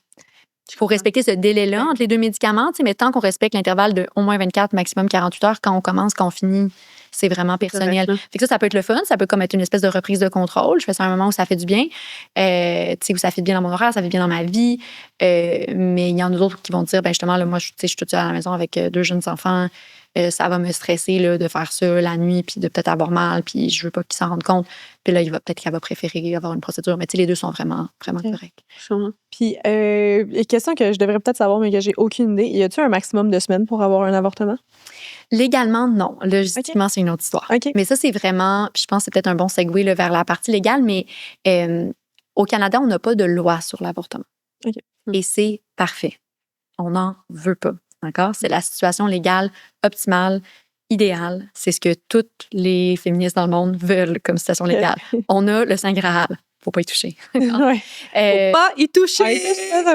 Il faut respecter ce délai-là entre les deux médicaments, mais tant qu'on respecte l'intervalle de au moins 24, maximum 48 heures, quand on commence, quand on finit, c'est vraiment personnel. Fait que ça peut être le fun, ça peut comme être une espèce de reprise de contrôle. Je fais ça à un moment où ça fait du bien, où ça fait bien dans mon horaire, ça fait bien dans ma vie. Mais il y en a d'autres qui vont dire, ben justement, là, moi, je suis toute seule à la maison avec 2 jeunes enfants. Ça va me stresser là, de faire ça la nuit, puis de peut-être avoir mal, puis je veux pas qu'ils s'en rendent compte. Puis là, peut-être qu'elle va préférer avoir une procédure. Mais les deux sont vraiment, vraiment corrects. Puis, question que je devrais peut-être savoir, mais que j'ai aucune idée. Y a-t-il un maximum de semaines pour avoir un avortement? Légalement, non. Logistiquement, c'est une autre histoire. Mais ça, c'est vraiment, je pense que c'est peut-être un bon segue là, vers la partie légale, mais au Canada, on n'a pas de loi sur l'avortement. Et c'est parfait. On n'en veut pas. D'accord? C'est la situation légale optimale, idéale. C'est ce que toutes les féministes dans le monde veulent comme situation légale. On a le Saint Graal. Faut pas y toucher. Faut pas y toucher.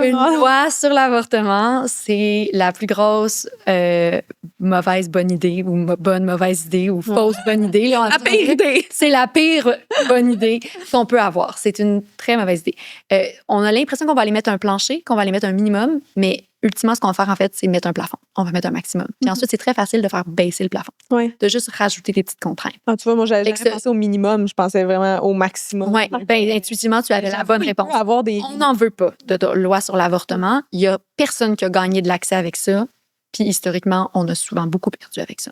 Une loi sur l'avortement, c'est la plus grosse mauvaise bonne idée ou bonne mauvaise idée ou fausse bonne idée. Là, la pire idée. C'est la pire bonne idée qu'on peut avoir. C'est une très mauvaise idée. On a l'impression qu'on va aller mettre un plancher, qu'on va aller mettre un minimum, mais ultimement, ce qu'on va faire, en fait, c'est mettre un plafond. On va mettre un maximum. Puis ensuite, c'est très facile de faire baisser le plafond. De juste rajouter des petites contraintes. Tu vois, moi, j'avais pensé au minimum. Je pensais vraiment au maximum. Oui, bien, intuitivement, tu avais la bonne réponse. On n'en veut pas de loi sur l'avortement. Il n'y a personne qui a gagné de l'accès avec ça. Puis historiquement, on a souvent beaucoup perdu avec ça.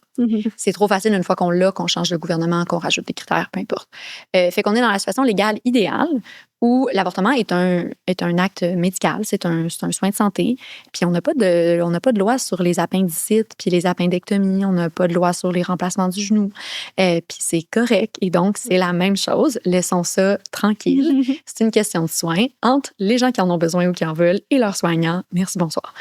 C'est trop facile une fois qu'on l'a, qu'on change de gouvernement, qu'on rajoute des critères, peu importe. Fait qu'on est dans la situation légale idéale où l'avortement est un acte médical, c'est un soin de santé. Puis on n'a pas de loi sur les appendicites puis les appendectomies, on n'a pas de loi sur les remplacements du genou. Puis c'est correct. Et donc, c'est la même chose. Laissons ça tranquille. C'est une question de soin entre les gens qui en ont besoin ou qui en veulent et leurs soignants. Merci, bonsoir.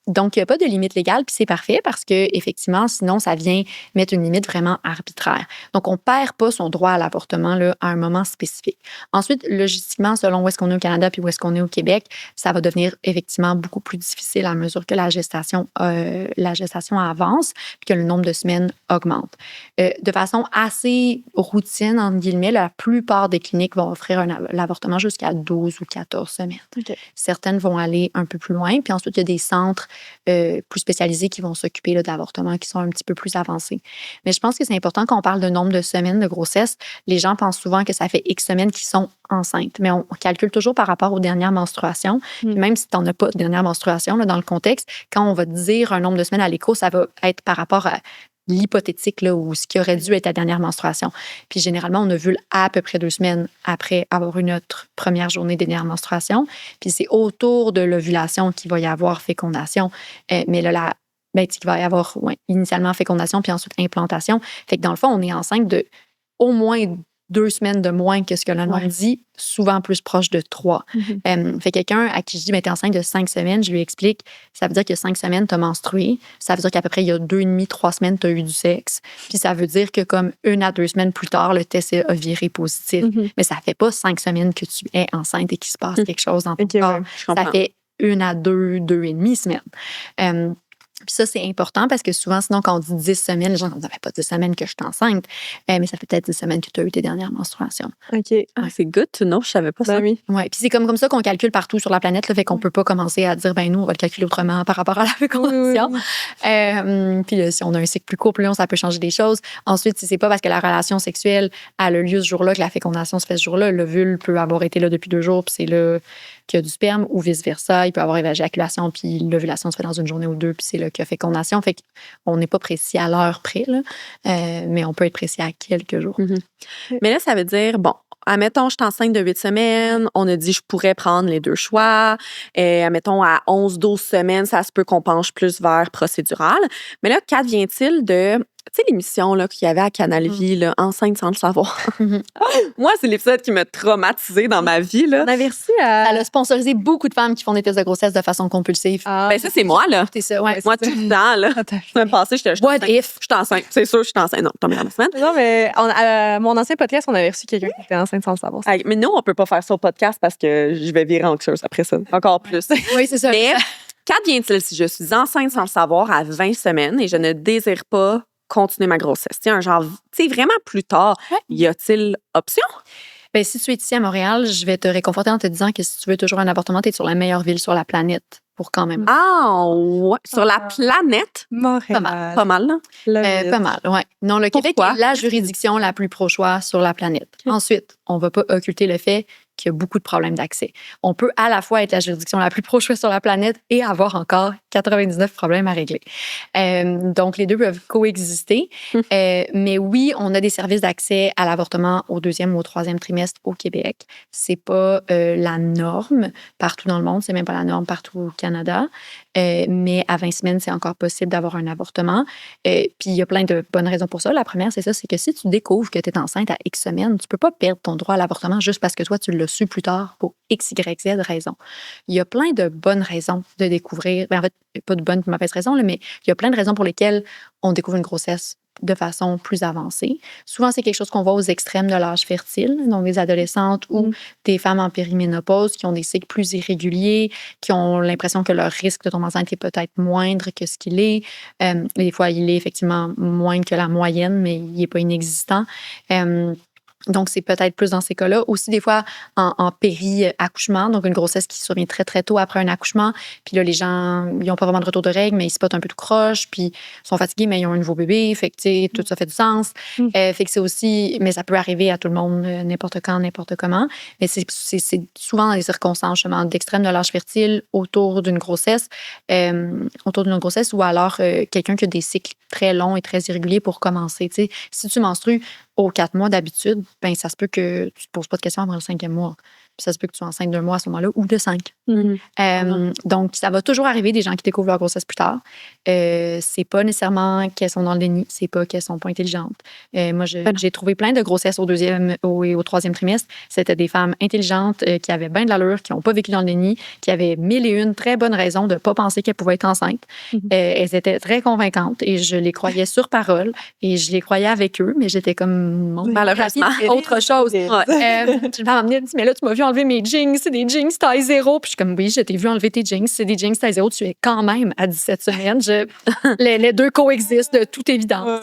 Donc, il n'y a pas de limite légale, puis c'est parfait parce que effectivement, sinon, ça vient mettre une limite vraiment arbitraire. Donc, on ne perd pas son droit à l'avortement là, à un moment spécifique. Ensuite, logistiquement, selon où est-ce qu'on est au Canada puis où est-ce qu'on est au Québec, ça va devenir effectivement beaucoup plus difficile à mesure que la gestation avance puis que le nombre de semaines augmente. De façon assez routine, entre guillemets, la plupart des cliniques vont offrir l'avortement jusqu'à 12 ou 14 semaines. Certaines vont aller un peu plus loin. Puis ensuite, il y a des centres plus spécialisés qui vont s'occuper de l'avortement, qui sont un petit peu plus avancés. Mais je pense que c'est important quand on parle de nombre de semaines de grossesse. Les gens pensent souvent que ça fait X semaines qu'ils sont enceintes. Mais on calcule toujours par rapport aux dernières menstruations. Puis même si tu n'en as pas de dernière menstruation, là, dans le contexte, quand on va dire un nombre de semaines à l'écho, ça va être par rapport à l'hypothétique là, ou ce qui aurait dû être ta dernière menstruation. Puis généralement, on ovule à peu près 2 semaines après avoir eu notre première journée de dernière menstruation. Puis c'est autour de l'ovulation qu'il va y avoir fécondation. Mais là, il va y avoir initialement fécondation, puis ensuite implantation. Fait que dans le fond, on est enceinte de au moins 2 semaines de moins que ce que le nom dit, souvent plus proche de 3. Fait quelqu'un à qui je dis, t'es enceinte de 5 semaines, je lui explique, ça veut dire que 5 semaines, t'as menstrué. Ça veut dire qu'à peu près, il y a 2,5, 3 semaines, t'as eu du sexe. Puis ça veut dire que comme 1 à 2 semaines plus tard, le test a viré positif. Mais ça fait pas 5 semaines que tu es enceinte et qu'il se passe quelque chose dans ton corps. Ça fait 1 à 2,5 semaines. Puis ça, c'est important parce que souvent, sinon, quand on dit 10 semaines, les gens disent, ça fait pas 10 semaines que je suis enceinte, mais ça fait peut-être 10 semaines que tu as eu tes dernières menstruations. OK. Ah, c'est good to know, je savais pas ça. Ben oui. Oui, puis c'est comme ça qu'on calcule partout sur la planète, là, fait qu'on peut pas commencer à dire, ben nous, on va le calculer autrement par rapport à la fécondation. Puis là, si on a un cycle plus court, plus long, ça peut changer des choses. Ensuite, si c'est pas parce que la relation sexuelle a le lieu ce jour-là que la fécondation se fait ce jour-là, l'ovule peut avoir été là depuis 2 jours, puis c'est là qu'il y a du sperme, ou vice-versa. Il peut y avoir éjaculation, puis l'ovulation se fait dans une journée ou 2, puis c'est là qu'il y a fécondation. Fait qu'on n'est pas précis à l'heure près, là, mais on peut être précis à quelques jours. Mais là, ça veut dire, bon, admettons, je suis enceinte de 8 semaines, on a dit je pourrais prendre les 2 choix. Et admettons, à 11-12 semaines, ça se peut qu'on penche plus vers procédural. Mais là, qu'advient-il de, tu sais, l'émission là, qu'il y avait à Canal Vie, là, Enceinte sans le savoir? Moi, c'est l'épisode qui m'a traumatisée dans ma vie. Là. On avait reçu à... Elle a sponsorisé beaucoup de femmes qui font des tests de grossesse de façon compulsive. Ah, Ben ça, c'est moi, là. C'est ça, ouais. Moi, tout le temps, là. La semaine passée, j'étais What enceinte. if? Je suis enceinte. C'est sûr, je suis enceinte. Non, tombée dans la semaine. Non, mais à mon ancien podcast, on avait reçu quelqu'un qui était enceinte sans le savoir. Hey, mais nous, on peut pas faire ça au podcast parce que je vais virer anxieuse après ça. Encore plus. Oui, c'est ça. Mais qu'advient-il si je suis enceinte sans le savoir à 20 semaines et je ne désire pas continuer ma grossesse? Tu sais, un genre, tu sais, vraiment plus tard, y a-t-il option? Ben, si tu es ici à Montréal, je vais te réconforter en te disant que si tu veux toujours un avortement, tu es sur la meilleure ville sur la planète pour quand même. Ah, ouais. Sur la planète? Montréal. Pas mal, là. Pas mal, oui. Non, le Québec Pourquoi? est la juridiction la plus pro-choix sur la planète. Ensuite, on ne va pas occulter le fait qu'il y a beaucoup de problèmes d'accès. On peut à la fois être la juridiction la plus pro-choix sur la planète et avoir encore 99 problèmes à régler. Donc, les deux peuvent coexister. Mais oui, on a des services d'accès à l'avortement au 2e ou au 3e trimestre au Québec. C'est pas la norme partout dans le monde. C'est même pas la norme partout au Canada. Mais à 20 semaines, c'est encore possible d'avoir un avortement. Puis il y a plein de bonnes raisons pour ça. La première, c'est ça, c'est que si tu découvres que tu es enceinte à X semaines, tu peux pas perdre ton droit à l'avortement juste parce que toi, tu l'as su plus tard pour X, Y, Z raisons. Il y a plein de bonnes raisons de découvrir. Ben, en fait, pas de bonnes et de mauvaises raisons, là, mais il y a plein de raisons pour lesquelles on découvre une grossesse de façon plus avancée. Souvent, c'est quelque chose qu'on voit aux extrêmes de l'âge fertile, donc des adolescentes ou des femmes en périménopause qui ont des cycles plus irréguliers, qui ont l'impression que leur risque de tomber enceinte est peut-être moindre que ce qu'il est. Des fois, il est effectivement moindre que la moyenne, mais il n'est pas inexistant. Donc, c'est peut-être plus dans ces cas-là. Aussi, des fois, en péri-accouchement, donc une grossesse qui survient très, très tôt après un accouchement. Puis là, les gens, ils n'ont pas vraiment de retour de règles, mais ils se spotent un peu tout croche, puis ils sont fatigués, mais ils ont un nouveau bébé. Fait que, tu sais, tout ça fait du sens. Fait que c'est aussi... Mais ça peut arriver à tout le monde, n'importe quand, n'importe comment. Mais c'est souvent dans des circonstances, justement, d'extrême de l'âge fertile autour d'une grossesse, ou alors quelqu'un qui a des cycles très longs et très irréguliers pour commencer. Tu sais, si tu menstrues aux 4 mois d'habitude, ben ça se peut que tu te poses pas de questions avant le 5e mois. Puis ça se peut que tu sois enceinte d'1 mois à ce moment-là ou de 5. Donc, ça va toujours arriver des gens qui découvrent leur grossesse plus tard. C'est pas nécessairement qu'elles sont dans le déni, c'est pas qu'elles sont pas intelligentes. Moi, j'ai trouvé plein de grossesses au 2e et au 3e trimestre. C'était des femmes intelligentes qui avaient bien de l'allure, qui n'ont pas vécu dans le déni, qui avaient 1001 très bonnes raisons de ne pas penser qu'elles pouvaient être enceintes. Elles étavais très convaincantes et je les croyais sur parole et je les croyais avec eux, mais j'étais comme malheureusement autre chose. Une femme m'a dit, mais là, tu m'as vu enlever mes jeans, c'est des jeans taille 0. Puis je suis comme, oui, je t'ai vu enlever tes jeans, c'est des jeans taille 0. Tu es quand même à 17 semaines. Les deux coexistent de toute évidence.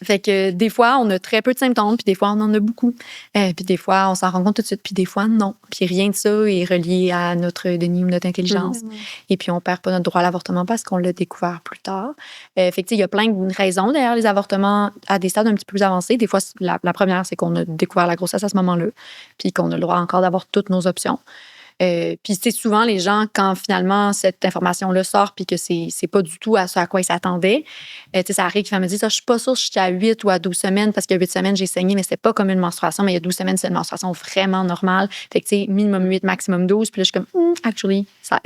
Fait que des fois, on a très peu de symptômes, puis des fois, on en a beaucoup. Puis des fois, on s'en rend compte tout de suite, puis des fois, non. Puis rien de ça est relié à notre déni ou notre intelligence. Et puis, on perd pas notre droit à l'avortement parce qu'on l'a découvert plus tard. Fait que, il y a plein de raisons, d'ailleurs, les avortements à des stades un petit peu plus avancés. Des fois, la première, c'est qu'on a découvert la grossesse à ce moment-là, puis qu'on a le droit encore d'avoir toutes nos options. Puis, c'est souvent les gens, quand finalement cette information-là sort, puis que c'est pas du tout à ce à quoi ils s'attendaient, ça arrive qu'ils me disent, je suis pas sûre si j'étais à 8 ou à 12 semaines, parce qu'il y a 8 semaines, j'ai saigné, mais c'était pas comme une menstruation, mais il y a 12 semaines, c'est une menstruation vraiment normale. Fait que, tu sais, minimum 8, maximum 12, puis là, je suis comme, actually, 16.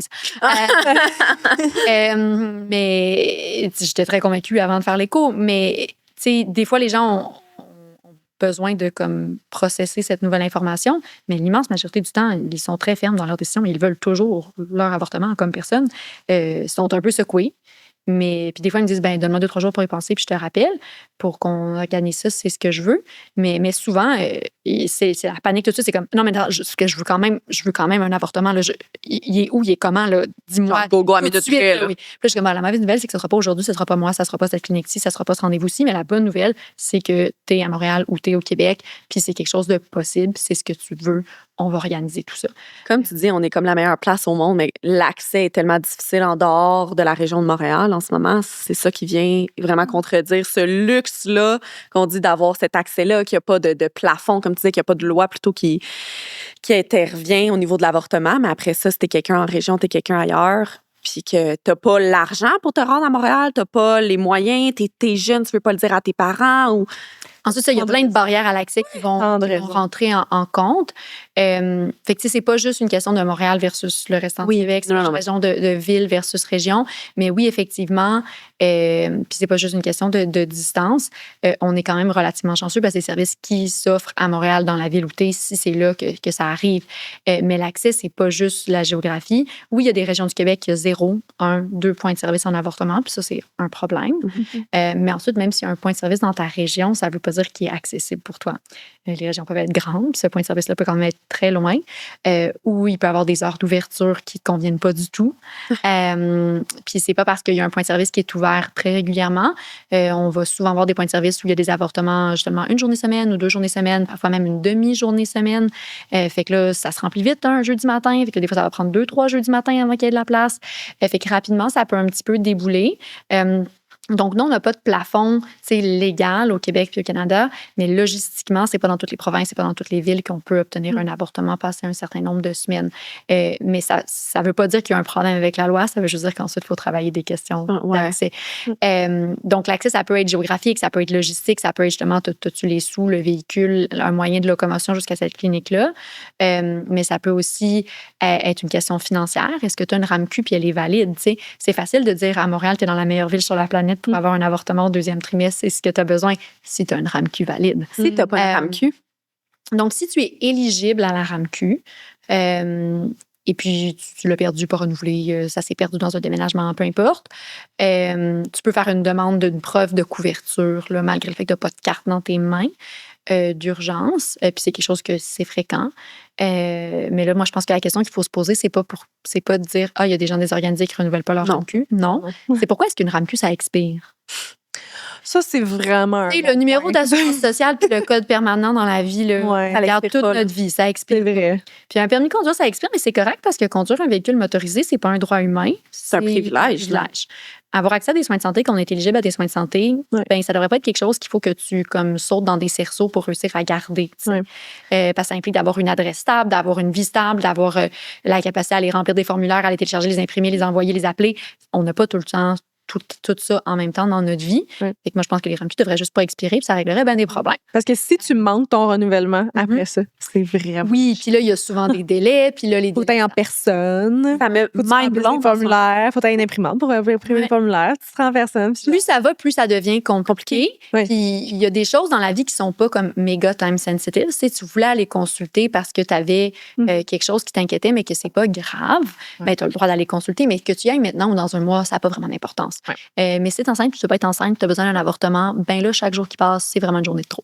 Mais j'étais très convaincue avant de faire l'écho, mais, tu sais, des fois, les gens ont besoin de comme processer cette nouvelle information, mais l'immense majorité du temps, ils sont très fermes dans leur décision et ils veulent toujours leur avortement comme personne. Ils sont un peu secoués, puis des fois, ils me disent, ben donne-moi 2-3 jours pour y penser, puis je te rappelle, pour qu'on organise ça, c'est ce que je veux. Mais souvent, c'est la panique tout de suite. C'est comme, non, mais ce que je veux quand même un avortement. Là, il est où, il est comment, là? Dis-moi. Genre, go à tout de minute suite, près, là, là. oui. Puis là, je suis comme, la mauvaise nouvelle, c'est que ce sera pas aujourd'hui, ce sera pas moi, ça sera pas cette clinique-ci, ça sera pas ce rendez-vous-ci. Mais la bonne nouvelle, c'est que tu es à Montréal ou tu es au Québec, puis c'est quelque chose de possible, c'est ce que tu veux. On va organiser tout ça. Comme tu dis, on est comme la meilleure place au monde, mais l'accès est tellement difficile en dehors de la région de Montréal en ce moment. C'est ça qui vient vraiment contredire ce luxe-là qu'on dit d'avoir cet accès-là, qu'il n'y a pas de plafond, comme tu disais, qu'il n'y a pas de loi plutôt qui intervient au niveau de l'avortement. Mais après ça, si t'es quelqu'un en région, t'es quelqu'un ailleurs, puis que t'as pas l'argent pour te rendre à Montréal, t'as pas les moyens, t'es jeune, tu peux pas le dire à tes parents ou... Ensuite, il y a plein de barrières à l'accès qui vont rentrer en compte. Fait que, tu sais, c'est pas juste une question de Montréal versus le restant du Québec, c'est une question de ville versus région. Mais oui, effectivement, puis c'est pas juste une question de distance. On est quand même relativement chanceux parce que les services qui s'offrent à Montréal dans la ville où t'es, si c'est là que ça arrive. Mais l'accès, c'est pas juste la géographie. Oui, il y a des régions du Québec qui ont 0, 1, 2 points de service en avortement, puis ça, c'est un problème. Mais ensuite, même s'il y a un point de service dans ta région, ça veut pas dire qu'il est accessible pour toi. Les régions peuvent être grandes, puis ce point de service-là peut quand même être très loin, ou il peut y avoir des heures d'ouverture qui ne conviennent pas du tout. Puis c'est pas parce qu'il y a un point de service qui est ouvert très régulièrement. On va souvent avoir des points de service où il y a des avortements justement une journée semaine ou 2 journées semaine, parfois même une demi-journée semaine. Fait que là, ça se remplit vite un jeudi matin. Fait que des fois, ça va prendre 2-3 jeudis matin avant qu'il y ait de la place. Fait que rapidement, ça peut un petit peu débouler. Donc, nous, on n'a pas de plafond légal au Québec et au Canada, mais logistiquement, c'est pas dans toutes les provinces, c'est pas dans toutes les villes qu'on peut obtenir un avortement passé un certain nombre de semaines. Mais ça veut pas dire qu'il y a un problème avec la loi, ça veut juste dire qu'ensuite, il faut travailler des questions d'accès. Donc, l'accès, ça peut être géographique, ça peut être logistique, ça peut être justement, t'as-tu les sous, le véhicule, un moyen de locomotion jusqu'à cette clinique-là. Mais ça peut aussi être une question financière. Est-ce que tu as une RAMQ puis elle est valide? T'sais? C'est facile de dire à Montréal, tu es dans la meilleure ville sur la planète pour avoir un avortement au 2e trimestre, c'est ce que tu as besoin si tu as une RAMQ valide. Si tu n'as pas une RAMQ. Donc, si tu es éligible à la RAMQ, et puis tu l'as perdu, pas renouvelé, ça s'est perdu dans un déménagement, peu importe, tu peux faire une demande d'une preuve de couverture, là, malgré le fait que tu n'as pas de carte dans tes mains. D'urgence, puis c'est quelque chose que c'est fréquent. Mais là, moi, je pense que la question qu'il faut se poser, c'est pas de dire il y a des gens désorganisés qui renouvellent pas leur RAMQ. Non. C'est pourquoi est-ce qu'une RAMQ, ça expire? Ça, c'est vraiment le numéro d'assurance sociale puis le code permanent dans la vie, là, ça garde toute notre vie. Ça expire. C'est vrai. Puis un permis de conduire, ça expire, mais c'est correct parce que conduire un véhicule motorisé, c'est pas un droit humain. C'est un privilège. Avoir accès à des soins de santé, qu'on est éligible à des soins de santé, ben ça devrait pas être quelque chose qu'il faut que tu sautes dans des cerceaux pour réussir à garder. Parce que ça implique d'avoir une adresse stable, d'avoir une vie stable, d'avoir la capacité à aller remplir des formulaires, à les télécharger, les imprimer, les envoyer, les appeler. On n'a pas tout le temps tout ça en même temps dans notre vie. Fait que moi, je pense que les RAMQ devraient juste pas expirer, puis ça réglerait bien des problèmes. Parce que si tu manques ton renouvellement après ça, c'est vraiment... Oui, puis là, il y a souvent des délais, puis là, les faut t'aller en personne. Ça me mind blown. Formulaire. Faut t'aller une imprimante pour imprimer le formulaire. Tu seras en personne. Plus ça va, plus ça devient compliqué. Puis il y a des choses dans la vie qui sont pas comme méga time sensitive. Si tu voulais aller consulter parce que tu avais quelque chose qui t'inquiétait, mais que c'est pas grave, ben tu as le droit d'aller consulter, mais que tu y ailles maintenant ou dans un mois, ça n'a pas vraiment d'importance. Mais si tu es enceinte, tu ne peux pas être enceinte, tu as besoin d'un avortement, ben là, chaque jour qui passe, c'est vraiment une journée de trop.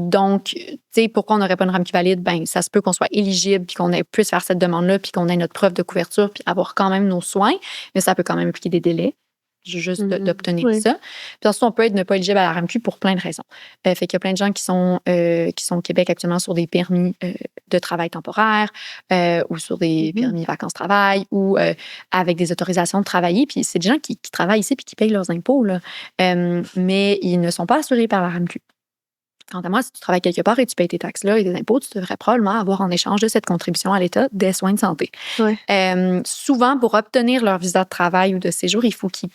Donc, tu sais, pourquoi on n'aurait pas une RAMQ valide? Ben, ça se peut qu'on soit éligible, puis qu'on puisse faire cette demande-là, puis qu'on ait notre preuve de couverture, puis avoir quand même nos soins, mais ça peut quand même impliquer des délais. Juste d'obtenir ça. Puis ensuite, on peut être ne pas éligible à la RAMQ pour plein de raisons. Fait qu'il y a plein de gens qui sont au Québec actuellement sur des permis de travail temporaire ou sur des permis vacances-travail ou avec des autorisations de travailler. Puis c'est des gens qui travaillent ici puis qui payent leurs impôts, là. Mais ils ne sont pas assurés par la RAMQ. Quant à moi, si tu travailles quelque part et tu payes tes taxes-là et tes impôts, tu devrais probablement avoir en échange de cette contribution à l'État des soins de santé. Souvent, pour obtenir leur visa de travail ou de séjour, il faut qu'ils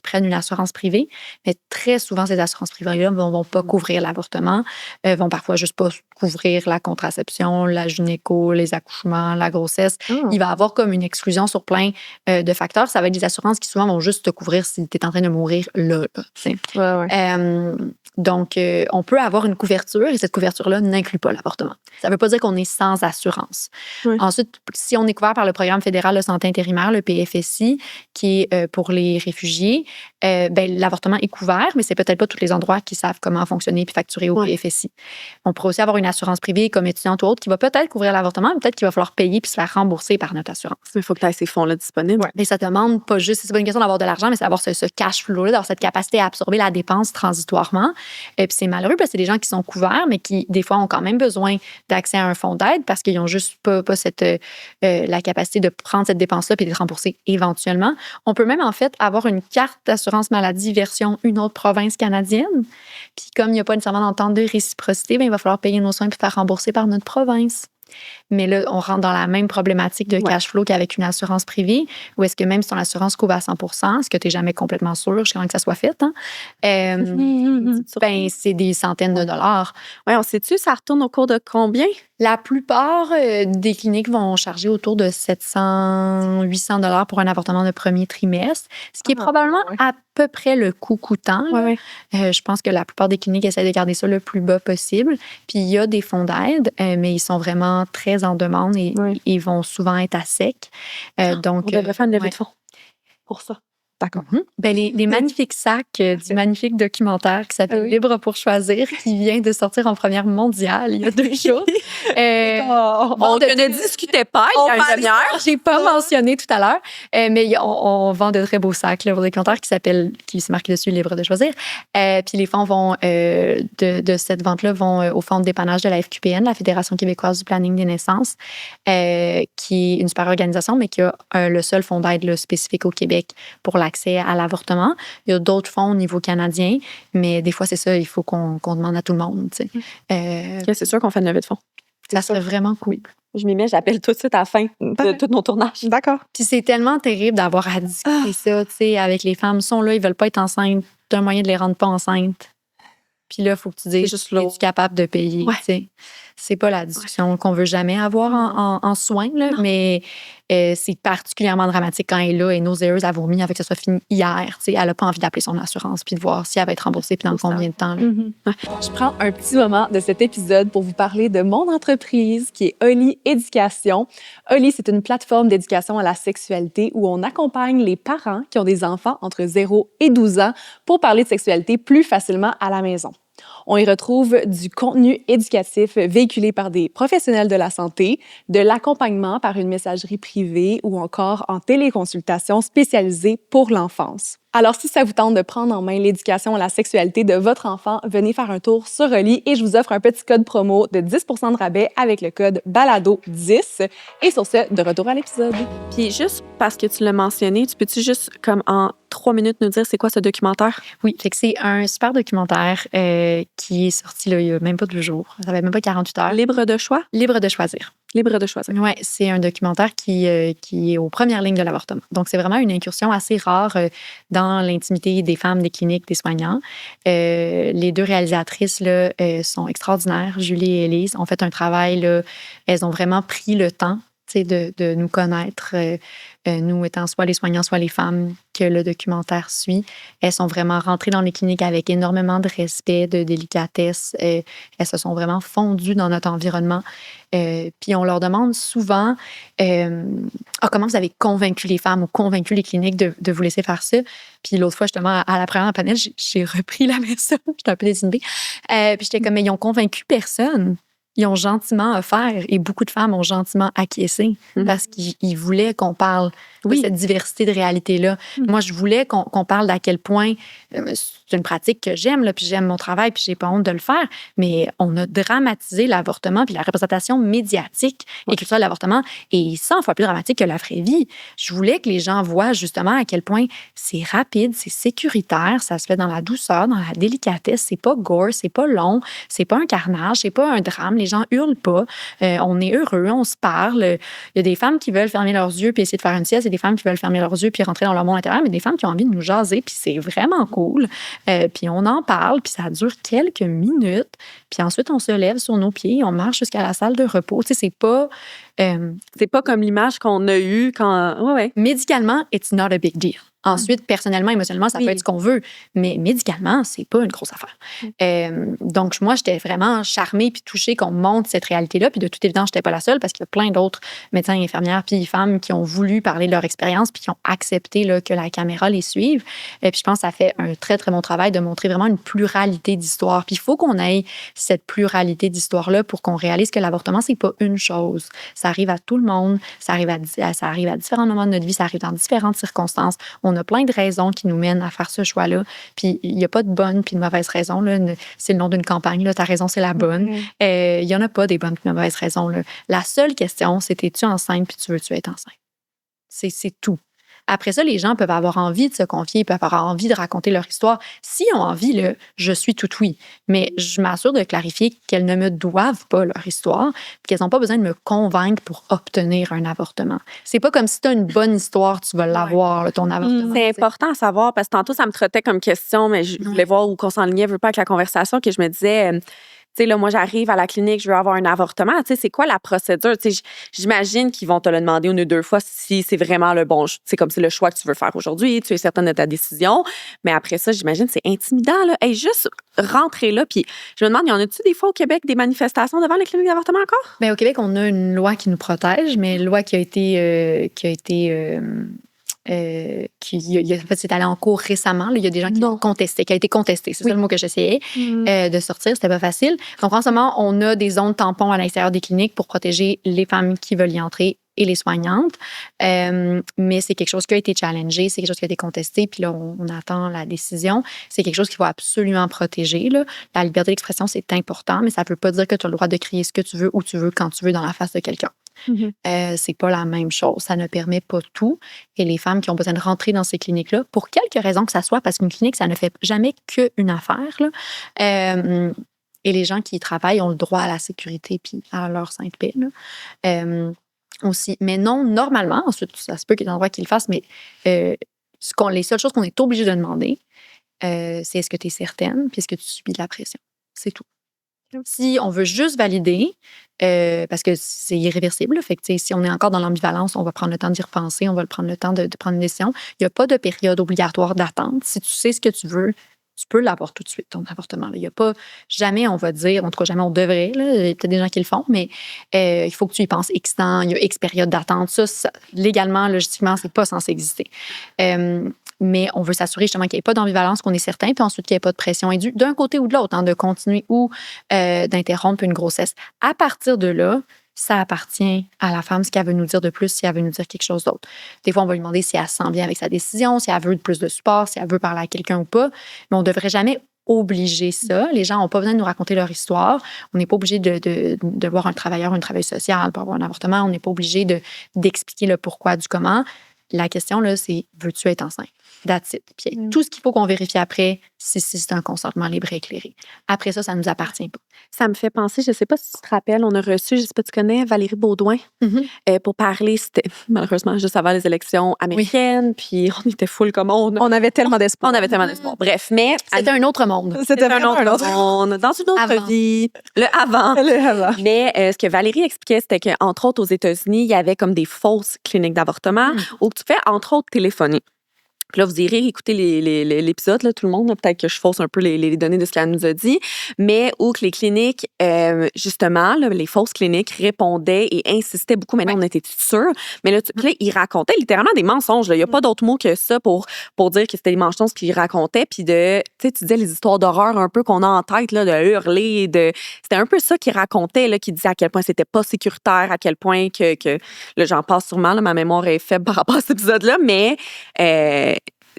prennent une assurance privée. Mais très souvent, ces assurances privées-là ne vont pas couvrir l'avortement, vont parfois juste pas couvrir la contraception, la gynéco, les accouchements, la grossesse. Il va y avoir comme une exclusion sur plein de facteurs. Ça va être des assurances qui souvent vont juste te couvrir si tu es en train de mourir là. Donc, on peut avoir une une couverture et cette couverture-là n'inclut pas l'avortement. Ça ne veut pas dire qu'on est sans assurance. Oui. Ensuite, si on est couvert par le Programme fédéral de santé intérimaire, le PFSI, qui est pour les réfugiés, l'avortement est couvert, mais c'est peut-être pas tous les endroits qui savent comment fonctionner puis facturer au PFSI. On pourrait aussi avoir une assurance privée comme étudiante ou autre qui va peut-être couvrir l'avortement, mais peut-être qu'il va falloir payer puis se faire rembourser par notre assurance. Mais il faut que tu aies ces fonds-là disponibles. Ouais. Mais ça te demande pas juste, c'est pas une question d'avoir de l'argent, mais c'est d'avoir ce cash flow-là, d'avoir cette capacité à absorber la dépense transitoirement. Et puis c'est malheureux parce que c'est des gens qui sont couverts, mais qui, des fois, ont quand même besoin d'accès à un fonds d'aide parce qu'ils n'ont juste pas la capacité de prendre cette dépense-là et d'être remboursés éventuellement. On peut même, en fait, avoir une carte d'assurance maladie version une autre province canadienne. Puis comme il n'y a pas nécessairement d'entente de réciprocité, il va falloir payer nos soins et faire rembourser par notre province. Mais là, on rentre dans la même problématique de cash flow qu'avec une assurance privée, où est-ce que même si ton assurance couvre à 100%, ce que tu n'es jamais complètement sûr, jusqu'à temps que ça soit fait, c'est des centaines de dollars. Oui, on sait-tu, ça retourne au cours de combien? La plupart des cliniques vont charger autour de 700-800 dollars pour un avortement de premier trimestre, ce qui est probablement à peu près le coût coûtant. Je pense que la plupart des cliniques essaient de garder ça le plus bas possible. Puis il y a des fonds d'aide, mais ils sont vraiment très en demande et ils vont souvent être à sec. Donc, on devrait faire une levée de fonds pour ça. D'accord. Les magnifiques sacs du magnifique documentaire qui s'appelle Libre pour choisir, qui vient de sortir en première mondiale il y a 2 jours. On ne discutait pas il y a une demi-heure. J'ai pas mentionné tout à l'heure, mais on vend de très beaux sacs là, pour documentaire qui s'est marqué dessus Libre de choisir. Puis les fonds vont de cette vente-là vont au fonds de dépannage de la FQPN, la Fédération québécoise du planning des naissances, qui est une super organisation, mais qui a le seul fonds d'aide là, spécifique au Québec pour l'accès à l'avortement. Il y a d'autres fonds au niveau canadien, mais des fois, c'est ça, il faut qu'on demande à tout le monde. C'est sûr qu'on fait une levée de fonds. Ça serait vraiment cool. Je m'y mets, j'appelle tout de suite à la fin de tous nos tournages. D'accord. Puis c'est tellement terrible d'avoir à discuter ça, tu sais, avec les femmes. Ils sont là, ils veulent pas être enceintes. T'as un moyen de les rendre pas enceintes. Puis là, il faut que tu dises, es-tu capable de payer? C'est pas la discussion qu'on veut jamais avoir en soins, là, mais c'est particulièrement dramatique quand elle est là et nauséeuse, elle vomit avec que ça soit fini hier. Elle n'a pas envie d'appeler son assurance puis de voir si elle va être remboursée puis dans combien de temps. Là. Je prends un petit moment de cet épisode pour vous parler de mon entreprise qui est Oli Éducation. Oli, c'est une plateforme d'éducation à la sexualité où on accompagne les parents qui ont des enfants entre 0 et 12 ans pour parler de sexualité plus facilement à la maison. On y retrouve du contenu éducatif véhiculé par des professionnels de la santé, de l'accompagnement par une messagerie privée ou encore en téléconsultation spécialisée pour l'enfance. Alors, si ça vous tente de prendre en main l'éducation à la sexualité de votre enfant, venez faire un tour sur Oli et je vous offre un petit code promo de 10 % de rabais avec le code BALADO10. Et sur ce, de retour à l'épisode. Puis juste parce que tu l'as mentionné, tu peux-tu juste, comme en 3 minutes, nous dire c'est quoi ce documentaire? Oui, fait que c'est un super documentaire qui est sorti là, il n'y a même pas 2 jours. Ça fait même pas 48 heures. Libre de choix? Libre de choisir. Libre de choisir. Oui, c'est un documentaire qui est aux premières lignes de l'avortement. Donc, c'est vraiment une incursion assez rare dans l'intimité des femmes, des cliniques, des soignants. Les 2 réalisatrices là, sont extraordinaires. Julie et Élise ont fait un travail. Là, elles ont vraiment pris le temps de nous connaître, nous étant soit les soignants, soit les femmes que le documentaire suit. Elles sont vraiment rentrées dans les cliniques avec énormément de respect, de délicatesse. Elles se sont vraiment fondues dans notre environnement. Puis on leur demande souvent comment vous avez convaincu les femmes ou convaincu les cliniques de vous laisser faire ça. Puis l'autre fois, justement, à la première panel, j'ai repris la personne. J'étais un peu désinhibée. Puis j'étais comme, mais ils ont convaincu personne. Ils ont gentiment offert et beaucoup de femmes ont gentiment acquiescé parce qu'ils voulaient qu'on parle de cette diversité de réalité-là. Moi, je voulais qu'on parle d'à quel point c'est une pratique que j'aime, là, puis j'aime mon travail, puis j'ai pas honte de le faire, mais on a dramatisé l'avortement, puis la représentation médiatique et culturelle de l'avortement est 100 fois plus dramatique que la vraie vie. Je voulais que les gens voient justement à quel point c'est rapide, c'est sécuritaire, ça se fait dans la douceur, dans la délicatesse, c'est pas gore, c'est pas long, c'est pas un carnage, c'est pas un drame, les gens hurlent pas, on est heureux, on se parle. Il y a des femmes qui veulent fermer leurs yeux puis essayer de faire une sieste, et des femmes qui veulent fermer leurs yeux puis rentrer dans leur monde intérieur, mais des femmes qui ont envie de nous jaser, puis c'est vraiment cool. Puis on en parle, puis ça dure quelques minutes, puis ensuite on se lève sur nos pieds, on marche jusqu'à la salle de repos. Tu sais, c'est pas comme l'image qu'on a eue quand... Médicalement, it's not a big deal. Ensuite, personnellement, émotionnellement, ça peut être ce qu'on veut, mais médicalement, c'est pas une grosse affaire. Donc, moi, j'étais vraiment charmée puis touchée qu'on montre cette réalité-là. Puis de toute évidence, j'étais pas la seule parce qu'il y a plein d'autres médecins et infirmières puis femmes qui ont voulu parler de leur expérience puis qui ont accepté là, que la caméra les suive. Puis je pense que ça fait un très, très bon travail de montrer vraiment une pluralité d'histoires. Puis il faut qu'on ait cette pluralité d'histoires-là pour qu'on réalise que l'avortement, c'est pas une chose. Ça arrive à tout le monde, ça arrive à différents moments de notre vie, ça arrive dans différentes circonstances. On a plein de raisons qui nous mènent à faire ce choix-là. Puis il n'y a pas de bonne puis de mauvaise raison. Là. C'est le nom d'une campagne. Là. Ta raison, c'est la bonne. Il n'y en a pas des bonnes puis de mauvaises raisons. Là. La seule question, c'est es-tu enceinte puis tu veux-tu être enceinte? C'est tout. Après ça, les gens peuvent avoir envie de se confier, ils peuvent avoir envie de raconter leur histoire. S'ils ont envie, là, je suis tout oui. Mais je m'assure de clarifier qu'elles ne me doivent pas leur histoire, puis qu'elles n'ont pas besoin de me convaincre pour obtenir un avortement. C'est pas comme si tu as une bonne histoire, tu vas l'avoir, là, ton avortement. C'est important à savoir, parce que tantôt, ça me trottait comme question, mais je voulais voir où qu'on s'enlignait, je veux pas avec la conversation, que je me disais... Tu sais, là, moi, j'arrive à la clinique, je veux avoir un avortement. Tu sais, c'est quoi la procédure? Tu sais, j'imagine qu'ils vont te le demander une ou deux fois si c'est vraiment le bon. C'est comme c'est le choix que tu veux faire aujourd'hui. Tu es certaine de ta décision. Mais après ça, j'imagine, c'est intimidant, là. Hey, juste rentrer là. Puis je me demande, y en a-tu des fois au Québec des manifestations devant les cliniques d'avortement encore? Bien, au Québec, on a une loi qui nous protège, mais une loi qui a été en fait, c'est allé en cours récemment. Là, il y a des gens qui l'ont contesté, qui a été contesté. C'est ça le mot que j'essayais de sortir. C'était pas facile. Donc, en ce moment, on a des zones tampons à l'extérieur des cliniques pour protéger les femmes qui veulent y entrer et les soignantes. Mais c'est quelque chose qui a été challengé, c'est quelque chose qui a été contesté, puis là, on attend la décision. C'est quelque chose qu'il faut absolument protéger. Là. La liberté d'expression, c'est important, mais ça ne veut pas dire que tu as le droit de crier ce que tu veux, où tu veux, quand tu veux, dans la face de quelqu'un. C'est pas la même chose. Ça ne permet pas tout. Et les femmes qui ont besoin de rentrer dans ces cliniques-là, pour quelque raison que ça soit, parce qu'une clinique, ça ne fait jamais qu'une affaire, là. Et les gens qui y travaillent ont le droit à la sécurité puis à leur sainte paix, là. Aussi. Mais non, normalement, ensuite, ça se peut qu'il y ait des endroits qui le fassent, mais les seules choses qu'on est obligé de demander, c'est est-ce que tu es certaine puis est-ce que tu subis de la pression. C'est tout. Si on veut juste valider, parce que c'est irréversible, fait que, si on est encore dans l'ambivalence, on va prendre le temps d'y repenser, on va prendre le temps de prendre une décision. Il n'y a pas de période obligatoire d'attente. Si tu sais ce que tu veux, tu peux l'avoir tout de suite, ton avortement. Il n'y a pas, jamais on va dire, en tout cas, jamais on devrait, là, il y a peut-être des gens qui le font, mais il faut que tu y penses X temps, il y a X période d'attente. Ça, légalement, logistiquement, c'est pas censé exister. Mais on veut s'assurer justement qu'il n'y ait pas d'ambivalence, qu'on est certain, puis ensuite qu'il n'y ait pas de pression indue d'un côté ou de l'autre, de continuer ou d'interrompre une grossesse. À partir de là, ça appartient à la femme, ce qu'elle veut nous dire de plus, si elle veut nous dire quelque chose d'autre. Des fois, on va lui demander si elle se sent bien avec sa décision, si elle veut plus de support, si elle veut parler à quelqu'un ou pas. Mais on ne devrait jamais obliger ça. Les gens n'ont pas besoin de nous raconter leur histoire. On n'est pas obligé de voir un travailleur ou une travailleuse sociale pour avoir un avortement. On n'est pas obligé d'expliquer le pourquoi du comment. La question, là, c'est veux-tu être enceinte? That's it. Puis tout ce qu'il faut qu'on vérifie après, c'est un consentement libre et éclairé. Après ça, ça ne nous appartient pas. Ça me fait penser, je ne sais pas si tu te rappelles, on a reçu, je ne sais pas si tu connais, Valérie Baudouin pour parler, c'était malheureusement juste avant les élections américaines, puis on était full comme on avait tellement d'espoir. On avait tellement d'espoir. Bref, mais... C'était un autre monde. C'était un autre monde, dans une autre vie. Le avant. Mais ce que Valérie expliquait, c'était qu'entre autres, aux États-Unis, il y avait comme des fausses cliniques d'avortement où tu fais, entre autres, téléphoner. Puis là, vous irez écouter l'épisode, là, tout le monde. Peut-être que je fausse un peu les données de ce qu'elle nous a dit. Mais où que les cliniques, justement, là, les fausses cliniques répondaient et insistaient beaucoup. Maintenant, on était sûrs. Mais là, puis là, ils racontaient littéralement des mensonges. Il n'y a pas d'autre mot que ça pour dire que c'était des mensonges qu'ils racontaient. Puis tu disais les histoires d'horreur un peu qu'on a en tête, là, de hurler. C'était un peu ça qu'ils racontaient, là, qu'ils disaient à quel point c'était pas sécuritaire, à quel point que là, j'en passe sûrement. Là, ma mémoire est faible par rapport à cet épisode-là. Mais...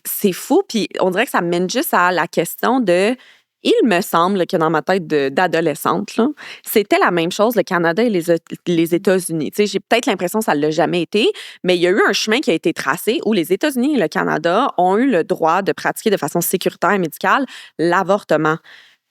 c'est fou, puis on dirait que ça mène juste à la question de... Il me semble que dans ma tête d'adolescente, là, c'était la même chose, le Canada et les États-Unis. Tu sais, j'ai peut-être l'impression que ça ne l'a jamais été, mais il y a eu un chemin qui a été tracé où les États-Unis et le Canada ont eu le droit de pratiquer de façon sécuritaire et médicale l'avortement.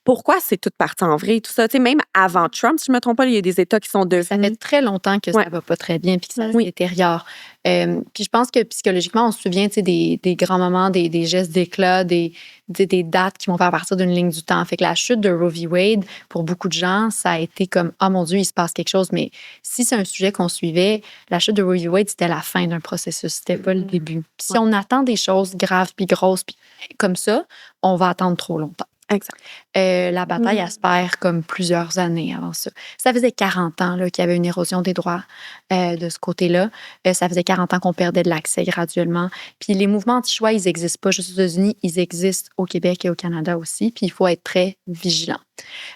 pourquoi c'est tout parti en vrai, tout ça. Tu sais, même avant Trump, si je me trompe pas, il y a des États qui sont Ça devenus... fait très longtemps que Ouais. ça va pas très bien puis que ça se Oui. détériore. Puis je pense que psychologiquement, on se souvient tu sais, des grands moments, des gestes d'éclat, des dates qui vont faire partir d'une ligne du temps. Fait que la chute de Roe v. Wade, pour beaucoup de gens, ça a été comme « Oh mon Dieu, il se passe quelque chose ». Mais si c'est un sujet qu'on suivait, la chute de Roe v. Wade, c'était la fin d'un processus, c'était pas le début. Puis si on attend des choses graves puis grosses puis comme ça, on va attendre trop longtemps. Exact. La bataille, elle se perd comme plusieurs années avant ça. Ça faisait 40 ans là, qu'il y avait une érosion des droits de ce côté-là. Ça faisait 40 ans qu'on perdait de l'accès graduellement. Puis les mouvements anti-choix, ils n'existent pas juste aux États-Unis, ils existent au Québec et au Canada aussi. Puis il faut être très vigilant.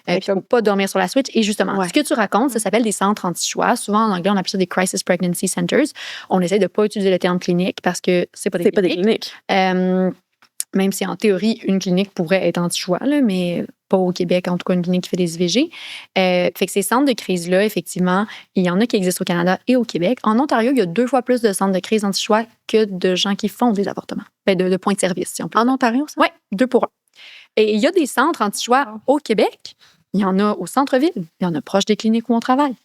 Puis il ne faut pas dormir sur la switch. Et justement, ce que tu racontes, ça s'appelle des centres anti-choix. Souvent, en anglais, on appelle ça des Crisis Pregnancy Centers. On essaie de ne pas utiliser le terme clinique parce que c'est pas des cliniques. Même si en théorie, une clinique pourrait être anti-choix, là, mais pas au Québec, en tout cas une clinique qui fait des IVG. Fait que ces centres de crise-là, effectivement, il y en a qui existent au Canada et au Québec. En Ontario, il y a 2 fois plus de centres de crise anti-choix que de gens qui font des avortements. De points de service, si on peut. En Ontario, ça? Oui, 2 pour 1. Et il y a des centres anti-choix au Québec. Il y en a au centre-ville. Il y en a proche des cliniques où on travaille.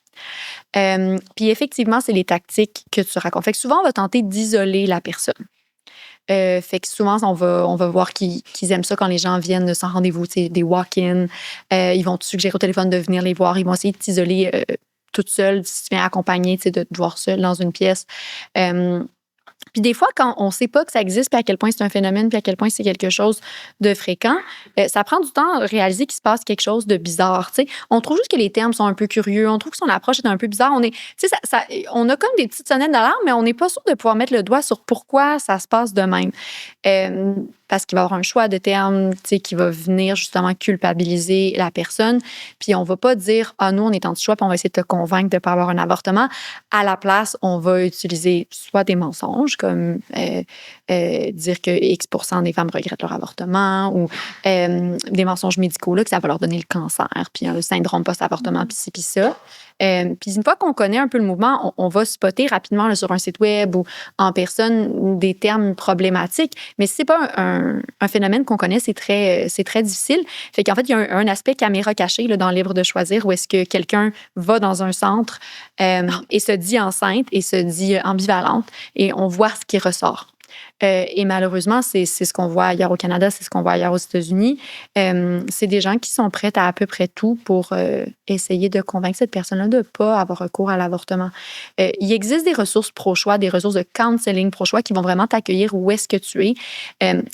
Puis effectivement, c'est les tactiques que tu racontes. Fait que souvent, on va tenter d'isoler la personne. Fait que souvent, on va voir qu'ils aiment ça quand les gens viennent sans rendez-vous, des walk-in. Ils vont te suggérer au téléphone de venir les voir. Ils vont essayer de t'isoler toute seule, si tu viens accompagner, de te voir seule dans une pièce. Puis des fois, quand on ne sait pas que ça existe, puis à quel point c'est un phénomène, puis à quel point c'est quelque chose de fréquent, ça prend du temps à réaliser qu'il se passe quelque chose de bizarre. T'sais. On trouve juste que les termes sont un peu curieux, on trouve que son approche est un peu bizarre. On a comme des petites sonnettes d'alarme, mais on n'est pas sûr de pouvoir mettre le doigt sur pourquoi ça se passe de même. Parce qu'il va y avoir un choix de termes qui va venir justement culpabiliser la personne. Puis on ne va pas dire « Ah, nous, on est anti-choix, puis on va essayer de te convaincre de ne pas avoir un avortement. » À la place, on va utiliser soit des mensonges, comme dire que X% des femmes regrettent leur avortement, ou des mensonges médicaux, là, que ça va leur donner le cancer, puis le syndrome post-avortement, puis ci, puis ça. Puis une fois qu'on connaît un peu le mouvement, on va spotter rapidement là, sur un site web ou en personne des termes problématiques. Mais si c'est pas un phénomène qu'on connaît, c'est très difficile. Fait qu'en fait, il y a un aspect caméra cachée là, dans Libre de choisir où est-ce que quelqu'un va dans un centre et se dit enceinte et se dit ambivalente et on voit ce qui ressort. Et malheureusement, c'est ce qu'on voit ailleurs au Canada, c'est ce qu'on voit ailleurs aux États-Unis. C'est des gens qui sont prêts à peu près tout pour essayer de convaincre cette personne-là de ne pas avoir recours à l'avortement. Il existe des ressources pro-choix, des ressources de counseling pro-choix qui vont vraiment t'accueillir où est-ce que tu es.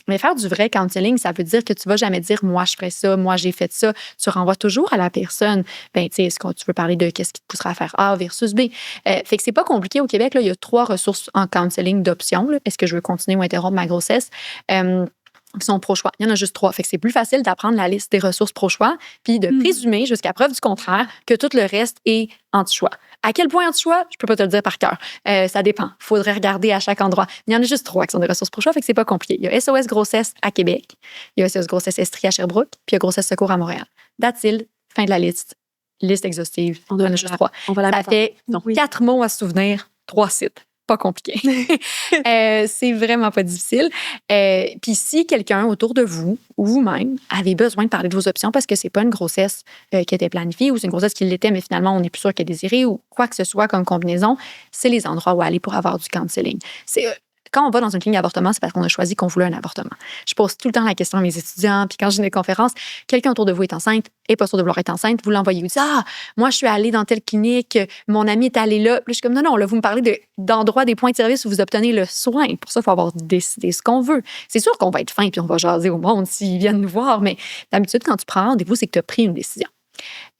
Mais faire du vrai counseling, ça veut dire que tu ne vas jamais dire « moi, je ferais ça, moi, j'ai fait ça ». Tu renvoies toujours à la personne. Ben, tu sais, est-ce que tu veux parler de qu'est-ce qui te poussera à faire A versus B? Fait que c'est pas compliqué au Québec. Là, il y a 3 ressources en counseling d'options. Est-ce que je veux continuer ou interrompre ma grossesse? Qui sont pro-choix. Il y en a juste 3. Fait que c'est plus facile d'apprendre la liste des ressources pro-choix puis de présumer, jusqu'à preuve du contraire, que tout le reste est anti-choix. À quel point anti-choix? Je peux pas te le dire par cœur. Ça dépend. Il faudrait regarder à chaque endroit. Il y en a juste 3 qui sont des ressources pro-choix, fait que c'est pas compliqué. Il y a SOS Grossesse à Québec, il y a SOS Grossesse Estrie à Sherbrooke, puis il y a Grossesse Secours à Montréal. That's it. Fin de la liste. Liste exhaustive. On en a juste 3. Ça fait 4 mots à se souvenir, 3 sites. Pas compliqué. C'est vraiment pas difficile. Puis si quelqu'un autour de vous ou vous-même avez besoin de parler de vos options parce que c'est pas une grossesse qui était planifiée ou c'est une grossesse qui l'était, mais finalement on n'est plus sûr qu'elle est désirée ou quoi que ce soit comme combinaison, c'est les endroits où aller pour avoir du counseling. Quand on va dans une clinique d'avortement, c'est parce qu'on a choisi qu'on voulait un avortement. Je pose tout le temps la question à mes étudiants, puis quand j'ai des conférences, quelqu'un autour de vous est enceinte, n'est pas sûr de vouloir être enceinte, vous l'envoyez, vous dites « Ah, moi, je suis allée dans telle clinique, mon ami est allé là. » Puis je suis comme « Non, là, vous me parlez d'endroits, des points de service où vous obtenez le soin. Pour ça, il faut avoir décidé ce qu'on veut. C'est sûr qu'on va être fin, puis on va jaser au monde s'ils viennent nous voir, mais d'habitude, quand tu prends rendez-vous, c'est que tu as pris une décision.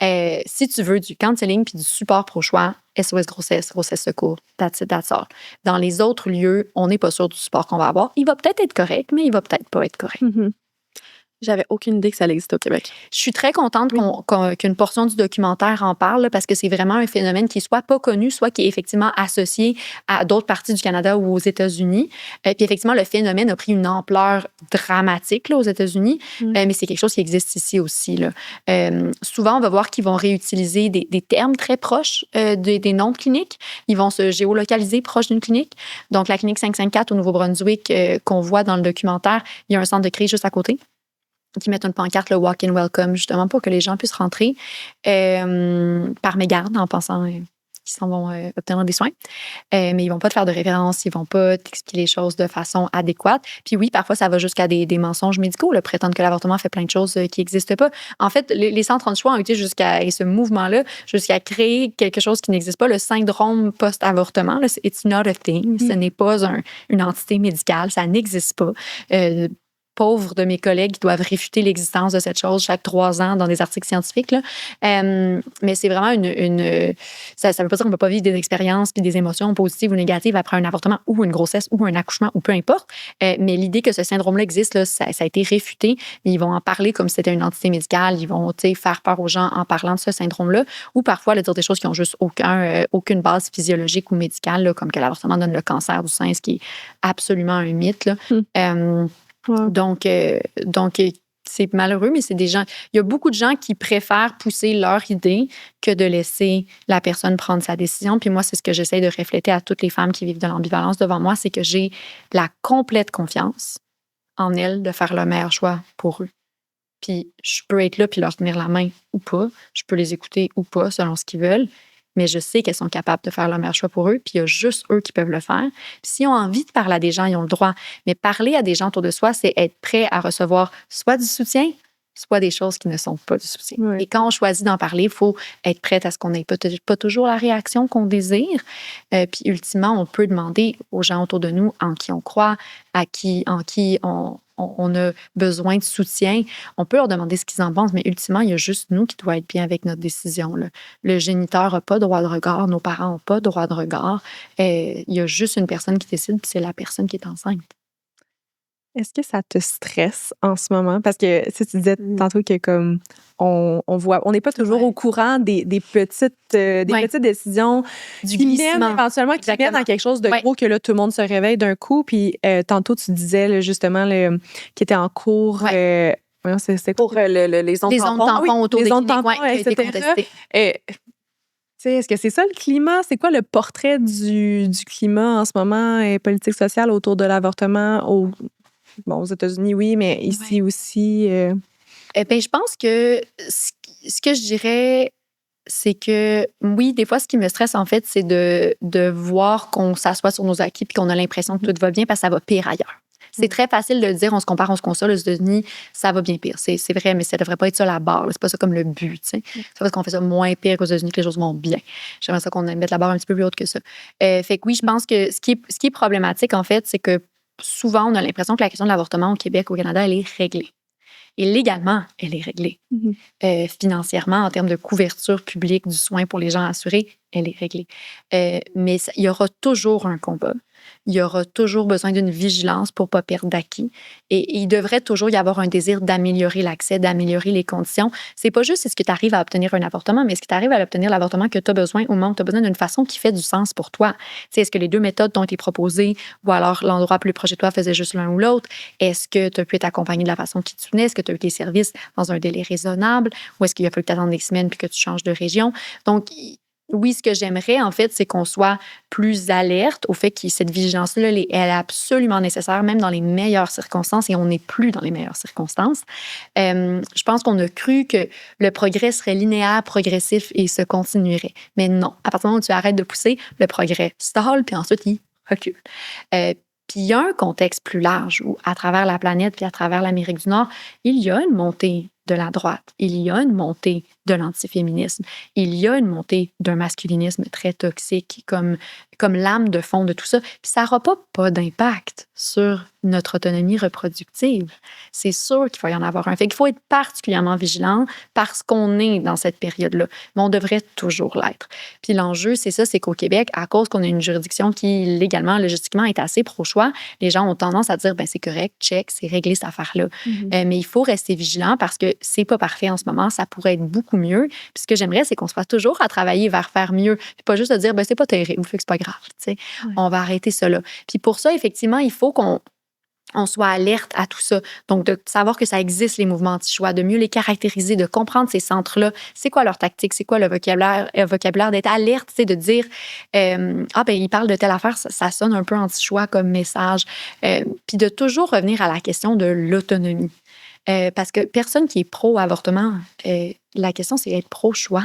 Si tu veux du counseling puis du support pro-choix, SOS Grossesse, Grossesse Secours, that's it, that's all. Dans les autres lieux, on n'est pas sûr du support qu'on va avoir. Il va peut-être être correct, mais il va peut-être pas être correct. Mm-hmm. J'avais aucune idée que ça existe au Québec. Je suis très contente qu'une portion du documentaire en parle parce que c'est vraiment un phénomène qui est soit pas connu, soit qui est effectivement associé à d'autres parties du Canada ou aux États-Unis. Puis effectivement, le phénomène a pris une ampleur dramatique là, aux États-Unis, mais c'est quelque chose qui existe ici aussi. Là. Souvent, on va voir qu'ils vont réutiliser des termes très proches des noms de cliniques. Ils vont se géolocaliser proche d'une clinique. Donc, la clinique 554 au Nouveau-Brunswick qu'on voit dans le documentaire, il y a un centre de crise juste à côté. qui mettent une pancarte, le walk-in welcome, justement, pour que les gens puissent rentrer par mégarde en pensant qu'ils s'en vont obtenir des soins. Mais ils vont pas te faire de référence, ils vont pas t'expliquer les choses de façon adéquate. Puis oui, parfois, ça va jusqu'à des mensonges médicaux, là, prétendre que l'avortement fait plein de choses qui n'existent pas. En fait, les centres de choix ont été et ce mouvement-là, jusqu'à créer quelque chose qui n'existe pas, le syndrome post-avortement. Là, it's not a thing. Ce n'est pas une entité médicale, ça n'existe pas. Pauvres de mes collègues qui doivent réfuter l'existence de cette chose chaque 3 ans dans des articles scientifiques. Là. Mais c'est vraiment ça ne veut pas dire qu'on ne peut pas vivre des expériences puis des émotions positives ou négatives après un avortement ou une grossesse ou un accouchement ou peu importe. Mais l'idée que ce syndrome-là existe, là, ça a été réfuté. Mais ils vont en parler comme si c'était une entité médicale. Ils vont faire peur aux gens en parlant de ce syndrome-là ou parfois dire des choses qui n'ont juste aucune base physiologique ou médicale, là, comme que l'avortement donne le cancer du sein, ce qui est absolument un mythe. Là. Ouais. Donc, c'est malheureux, mais c'est des gens. Il y a beaucoup de gens qui préfèrent pousser leur idée que de laisser la personne prendre sa décision. Puis moi, c'est ce que j'essaie de refléter à toutes les femmes qui vivent de l'ambivalence devant moi, c'est que j'ai la complète confiance en elles de faire le meilleur choix pour eux. Puis je peux être là puis leur tenir la main ou pas. Je peux les écouter ou pas selon ce qu'ils veulent. Mais je sais qu'elles sont capables de faire le meilleur choix pour eux, puis il y a juste eux qui peuvent le faire. Puis s'ils ont envie de parler à des gens, ils ont le droit. Mais parler à des gens autour de soi, c'est être prêt à recevoir soit du soutien, soit des choses qui ne sont pas du soutien. Oui. Et quand on choisit d'en parler, il faut être prête à ce qu'on n'ait pas toujours la réaction qu'on désire. Puis ultimement, on peut demander aux gens autour de nous en qui on croit, en qui on a besoin de soutien. On peut leur demander ce qu'ils en pensent, mais ultimement, il y a juste nous qui doit être bien avec notre décision. Là. Le géniteur n'a pas droit de regard, nos parents n'ont pas droit de regard. Il y a juste une personne qui décide, puis c'est la personne qui est enceinte. Est-ce que ça te stresse en ce moment? Parce que tu disais tantôt que comme on n'est pas toujours au courant des petites décisions Du qui glissement. mènent éventuellement qui mènent à quelque chose de gros que là, tout le monde se réveille d'un coup. Puis tantôt, tu disais là, justement qui était en cours. C'est Pour les ondes Les ondes tampons autour des ondes cliniques, tampons, qui a été etc. contestées. Tu sais, est-ce que c'est ça le climat? C'est quoi le portrait du climat en ce moment, politique sociale autour de l'avortement aux États-Unis, oui, mais ici aussi. Je pense que ce que je dirais, c'est que oui, des fois, ce qui me stresse, en fait, c'est de voir qu'on s'assoit sur nos acquis puis qu'on a l'impression que tout va bien parce que ça va pire ailleurs. C'est très facile de dire on se compare, on se console. Aux États-Unis, ça va bien pire. C'est vrai, mais ça devrait pas être ça la barre. C'est pas ça comme le but. C'est parce qu'on fait ça moins pire qu'aux États-Unis que les choses vont bien. J'aimerais ça qu'on mette la barre un petit peu plus haute que ça. Fait que oui, je pense que ce qui est problématique, en fait, c'est que souvent, on a l'impression que la question de l'avortement au Québec, au Canada, elle est réglée. Et légalement, elle est réglée. Financièrement, en termes de couverture publique du soin pour les gens assurés, elle est réglée. Mais il y aura toujours un combat. Il y aura toujours besoin d'une vigilance pour ne pas perdre d'acquis. Et il devrait toujours y avoir un désir d'améliorer l'accès, d'améliorer les conditions. C'est pas juste est-ce que tu arrives à obtenir un avortement, mais est-ce que tu arrives à obtenir l'avortement que tu as besoin au moment où tu as besoin d'une façon qui fait du sens pour toi. T'sais, est-ce que les deux méthodes t'ont été proposées ou alors l'endroit plus proche de toi faisait juste l'un ou l'autre? Est-ce que tu as pu être accompagné de la façon qui te souvenait? Est-ce que tu as eu des services dans un délai raisonnable? Ou est-ce qu'il a fallu que tu attendes des semaines puis que tu changes de région? Donc, oui, ce que j'aimerais, en fait, c'est qu'on soit plus alerte au fait que cette vigilance-là, elle est absolument nécessaire, même dans les meilleures circonstances, et on n'est plus dans les meilleures circonstances. Je pense qu'on a cru que le progrès serait linéaire, progressif et se continuerait. Mais non, à partir du moment où tu arrêtes de pousser, le progrès stalle, puis ensuite, il recule. Puis il y a un contexte plus large où, à travers la planète puis à travers l'Amérique du Nord, il y a une montée de la droite, il y a une montée de l'antiféminisme, il y a une montée d'un masculinisme très toxique comme l'âme de fond de tout ça. Puis ça n'aura pas d'impact sur notre autonomie reproductive. C'est sûr qu'il va y en avoir un. Fait qu'il faut être particulièrement vigilant parce qu'on est dans cette période-là. Mais on devrait toujours l'être. Puis l'enjeu, c'est ça, c'est qu'au Québec, à cause qu'on a une juridiction qui, légalement, logistiquement, est assez pro-choix, les gens ont tendance à dire, ben c'est correct, check, c'est réglé cette affaire-là. Mais il faut rester vigilant parce que c'est pas parfait en ce moment, ça pourrait être beaucoup mieux. Puis ce que j'aimerais, c'est qu'on se fasse toujours à travailler vers faire mieux. Puis pas juste de dire, ben c'est pas terrible, fait que c'est pas grave. Ouais. On va arrêter ça là. Puis pour ça, effectivement, il faut qu'on soit alerte à tout ça. Donc, de savoir que ça existe, les mouvements anti-choix, de mieux les caractériser, de comprendre ces centres-là. C'est quoi leur tactique? C'est quoi le vocabulaire d'être alerte, de dire il parle de telle affaire, ça sonne un peu anti-choix comme message. Puis de toujours revenir à la question de l'autonomie. Parce que personne qui est pro-avortement, la question, c'est être pro-choix.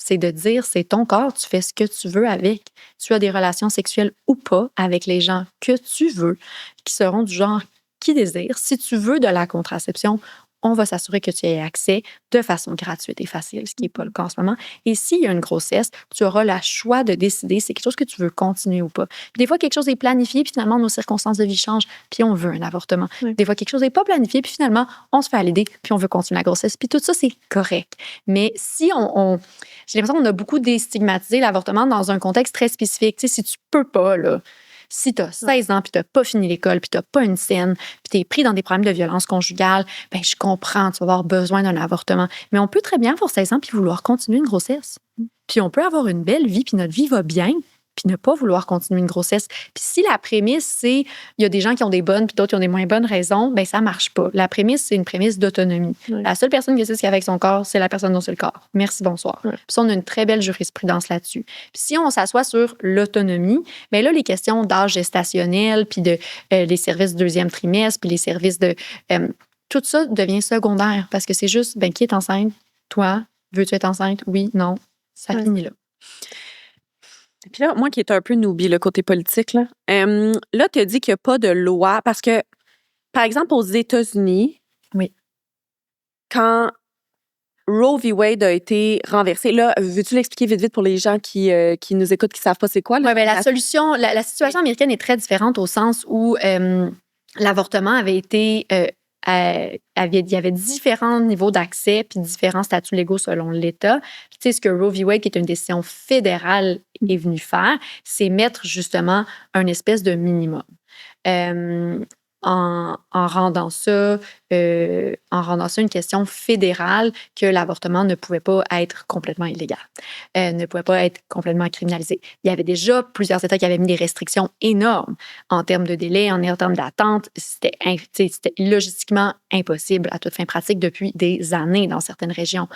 C'est de dire, c'est ton corps, tu fais ce que tu veux avec. Tu as des relations sexuelles ou pas avec les gens que tu veux, qui seront du genre qui désirent. Si tu veux de la contraception, on va s'assurer que tu aies accès de façon gratuite et facile, ce qui n'est pas le cas en ce moment. Et s'il y a une grossesse, tu auras le choix de décider si c'est quelque chose que tu veux continuer ou pas. Puis des fois, quelque chose est planifié, puis finalement, nos circonstances de vie changent, puis on veut un avortement. Oui. Des fois, quelque chose n'est pas planifié, puis finalement, on se fait à l'idée, puis on veut continuer la grossesse. Puis tout ça, c'est correct. Mais si j'ai l'impression qu'on a beaucoup déstigmatisé l'avortement dans un contexte très spécifique. Tu sais, si tu peux pas, là, si tu as 16 ans, puis tu n'as pas fini l'école, puis tu n'as pas une scène, puis tu es pris dans des problèmes de violence conjugale, ben je comprends, tu vas avoir besoin d'un avortement. Mais on peut très bien avoir 16 ans puis vouloir continuer une grossesse. Puis on peut avoir une belle vie, puis notre vie va bien, puis ne pas vouloir continuer une grossesse. Puis si la prémisse, c'est il y a des gens qui ont des bonnes, puis d'autres qui ont des moins bonnes raisons, ben ça marche pas. La prémisse, c'est une prémisse d'autonomie. Oui. La seule personne qui sait ce qu'il y a avec son corps, c'est la personne dont c'est le corps. Merci, bonsoir. Oui. Puis ça, on a une très belle jurisprudence là-dessus. Puis si on s'assoit sur l'autonomie, bien là, les questions d'âge gestationnel, puis de les services du deuxième trimestre, puis les services de... tout ça devient secondaire parce que c'est juste, ben qui est enceinte? Toi? Veux-tu être enceinte? Oui, non. Ça Oui. finit là. Puis là, moi qui est un peu noobie, le côté politique, là, tu as dit qu'il n'y a pas de loi parce que, par exemple, aux États-Unis, Oui. quand Roe v. Wade a été renversé, là, veux-tu l'expliquer vite pour les gens qui nous écoutent, qui ne savent pas c'est quoi? Là? Oui, bien, la solution, la situation américaine est très différente au sens où l'avortement avait été... il y avait différents niveaux d'accès puis différents statuts légaux selon l'État. Puis, tu sais, ce que Roe v. Wade, qui est une décision fédérale, est venu faire, c'est mettre justement un espèce de minimum. En rendant ça une question fédérale que l'avortement ne pouvait pas être complètement illégal, ne pouvait pas être complètement criminalisé. Il y avait déjà plusieurs États qui avaient mis des restrictions énormes en termes de délai, en termes d'attente. C'était logistiquement impossible à toute fin pratique depuis des années dans certaines régions.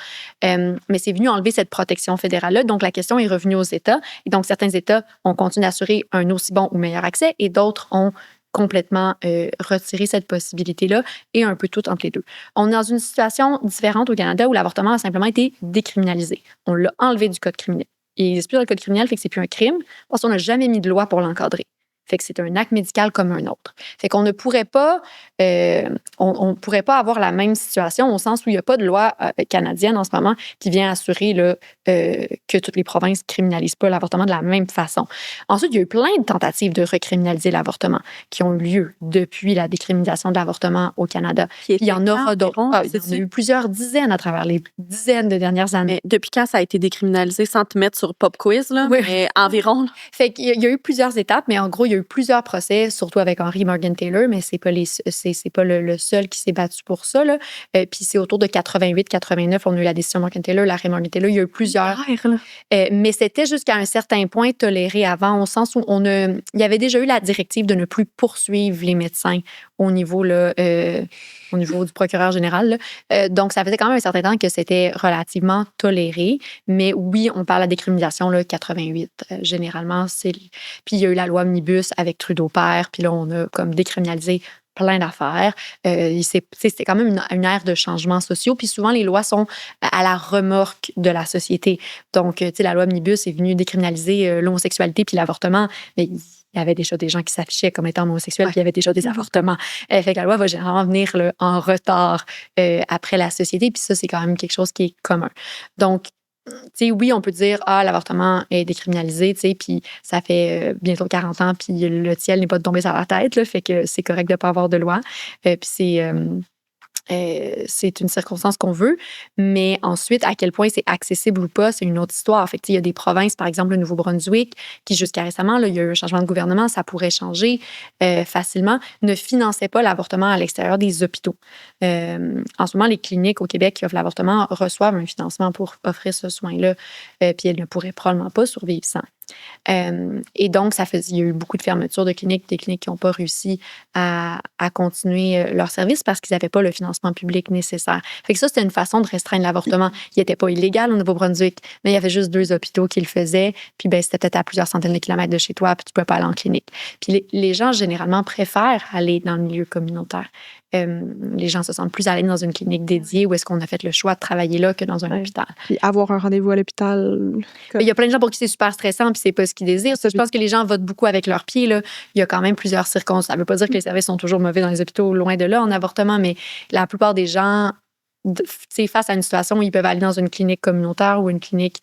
Mais c'est venu enlever cette protection fédérale-là. Donc, la question est revenue aux États. Et donc, certains États ont continué d'assurer un aussi bon ou meilleur accès et d'autres ont complètement retirer cette possibilité-là et un peu tout entre les deux. On est dans une situation différente au Canada où l'avortement a simplement été décriminalisé. On l'a enlevé du code criminel. Il n'existe plus dans le code criminel, fait que c'est plus un crime parce qu'on n'a jamais mis de loi pour l'encadrer. Fait que c'est un acte médical comme un autre. Fait qu'on ne pourrait pas, on pourrait pas avoir la même situation au sens où il n'y a pas de loi canadienne en ce moment qui vient assurer là, que toutes les provinces ne criminalisent pas l'avortement de la même façon. Ensuite, il y a eu plein de tentatives de recriminaliser l'avortement qui ont eu lieu depuis la décriminalisation de l'avortement au Canada. Puis il y en aura d'autres. Il y en a eu plusieurs dizaines à travers les dizaines de dernières années. Mais depuis quand ça a été décriminalisé, sans te mettre sur Pop Quiz, là, Oui. mais environ? Fait qu'il y a eu plusieurs étapes, mais en gros, il y a eu plusieurs procès, surtout avec Henry Morgan Taylor, mais c'est pas le seul qui s'est battu pour ça. Là. Puis c'est autour de 88-89, on a eu la décision Morgan Taylor, l'arrêt Morgan Taylor, il y a eu plusieurs. Mais c'était jusqu'à un certain point toléré avant, au sens où il y avait déjà eu la directive de ne plus poursuivre les médecins au niveau du procureur général. Donc, ça faisait quand même un certain temps que c'était relativement toléré. Mais oui, on parle de la décriminalisation, là, 88, généralement. Puis il y a eu la loi Omnibus avec Trudeau père. Puis là, on a comme décriminalisé plein d'affaires. C'était quand même une ère de changements sociaux. Puis souvent, les lois sont à la remorque de la société. Donc, tu sais, la loi Omnibus est venue décriminaliser l'homosexualité puis l'avortement. Mais il y avait déjà des gens qui s'affichaient comme étant homosexuels, puis il y avait déjà des avortements. Fait que la loi va généralement venir là, en retard après la société. Puis ça, c'est quand même quelque chose qui est commun. Donc, tu sais, oui, on peut dire, l'avortement est décriminalisé, tu sais, puis ça fait bientôt 40 ans, puis le ciel n'est pas tombé sur la tête, là, fait que c'est correct de ne pas avoir de loi. Puis c'est une circonstance qu'on veut, mais ensuite, à quel point c'est accessible ou pas, c'est une autre histoire. Fait que, il y a des provinces, par exemple le Nouveau-Brunswick, qui jusqu'à récemment, là, il y a eu un changement de gouvernement, ça pourrait changer facilement, ne finançaient pas l'avortement à l'extérieur des hôpitaux. En ce moment, les cliniques au Québec qui offrent l'avortement reçoivent un financement pour offrir ce soin-là, puis elles ne pourraient probablement pas survivre sans. Et donc, il y a eu beaucoup de fermetures de cliniques, des cliniques qui n'ont pas réussi à continuer leur service parce qu'ils n'avaient pas le financement public nécessaire. Fait que ça, c'était une façon de restreindre l'avortement. Il n'était pas illégal au Nouveau-Brunswick, mais il y avait juste 2 hôpitaux qui le faisaient. Puis c'était peut-être à plusieurs centaines de kilomètres de chez toi, puis tu ne pouvais pas aller en clinique. Puis les gens, généralement, préfèrent aller dans le milieu communautaire. les gens se sentent plus à l'aise dans une clinique dédiée où est-ce qu'on a fait le choix de travailler là que dans un hôpital. Puis avoir un rendez-vous à l'hôpital. Il y a plein de gens pour qui c'est super stressant puis c'est pas ce qu'ils désirent. Je pense que les gens votent beaucoup avec leurs pieds. Là. Il y a quand même plusieurs circonstances. Ça veut pas dire que les services sont toujours mauvais dans les hôpitaux, loin de là, en avortement, mais la plupart des gens face à une situation où ils peuvent aller dans une clinique communautaire ou une clinique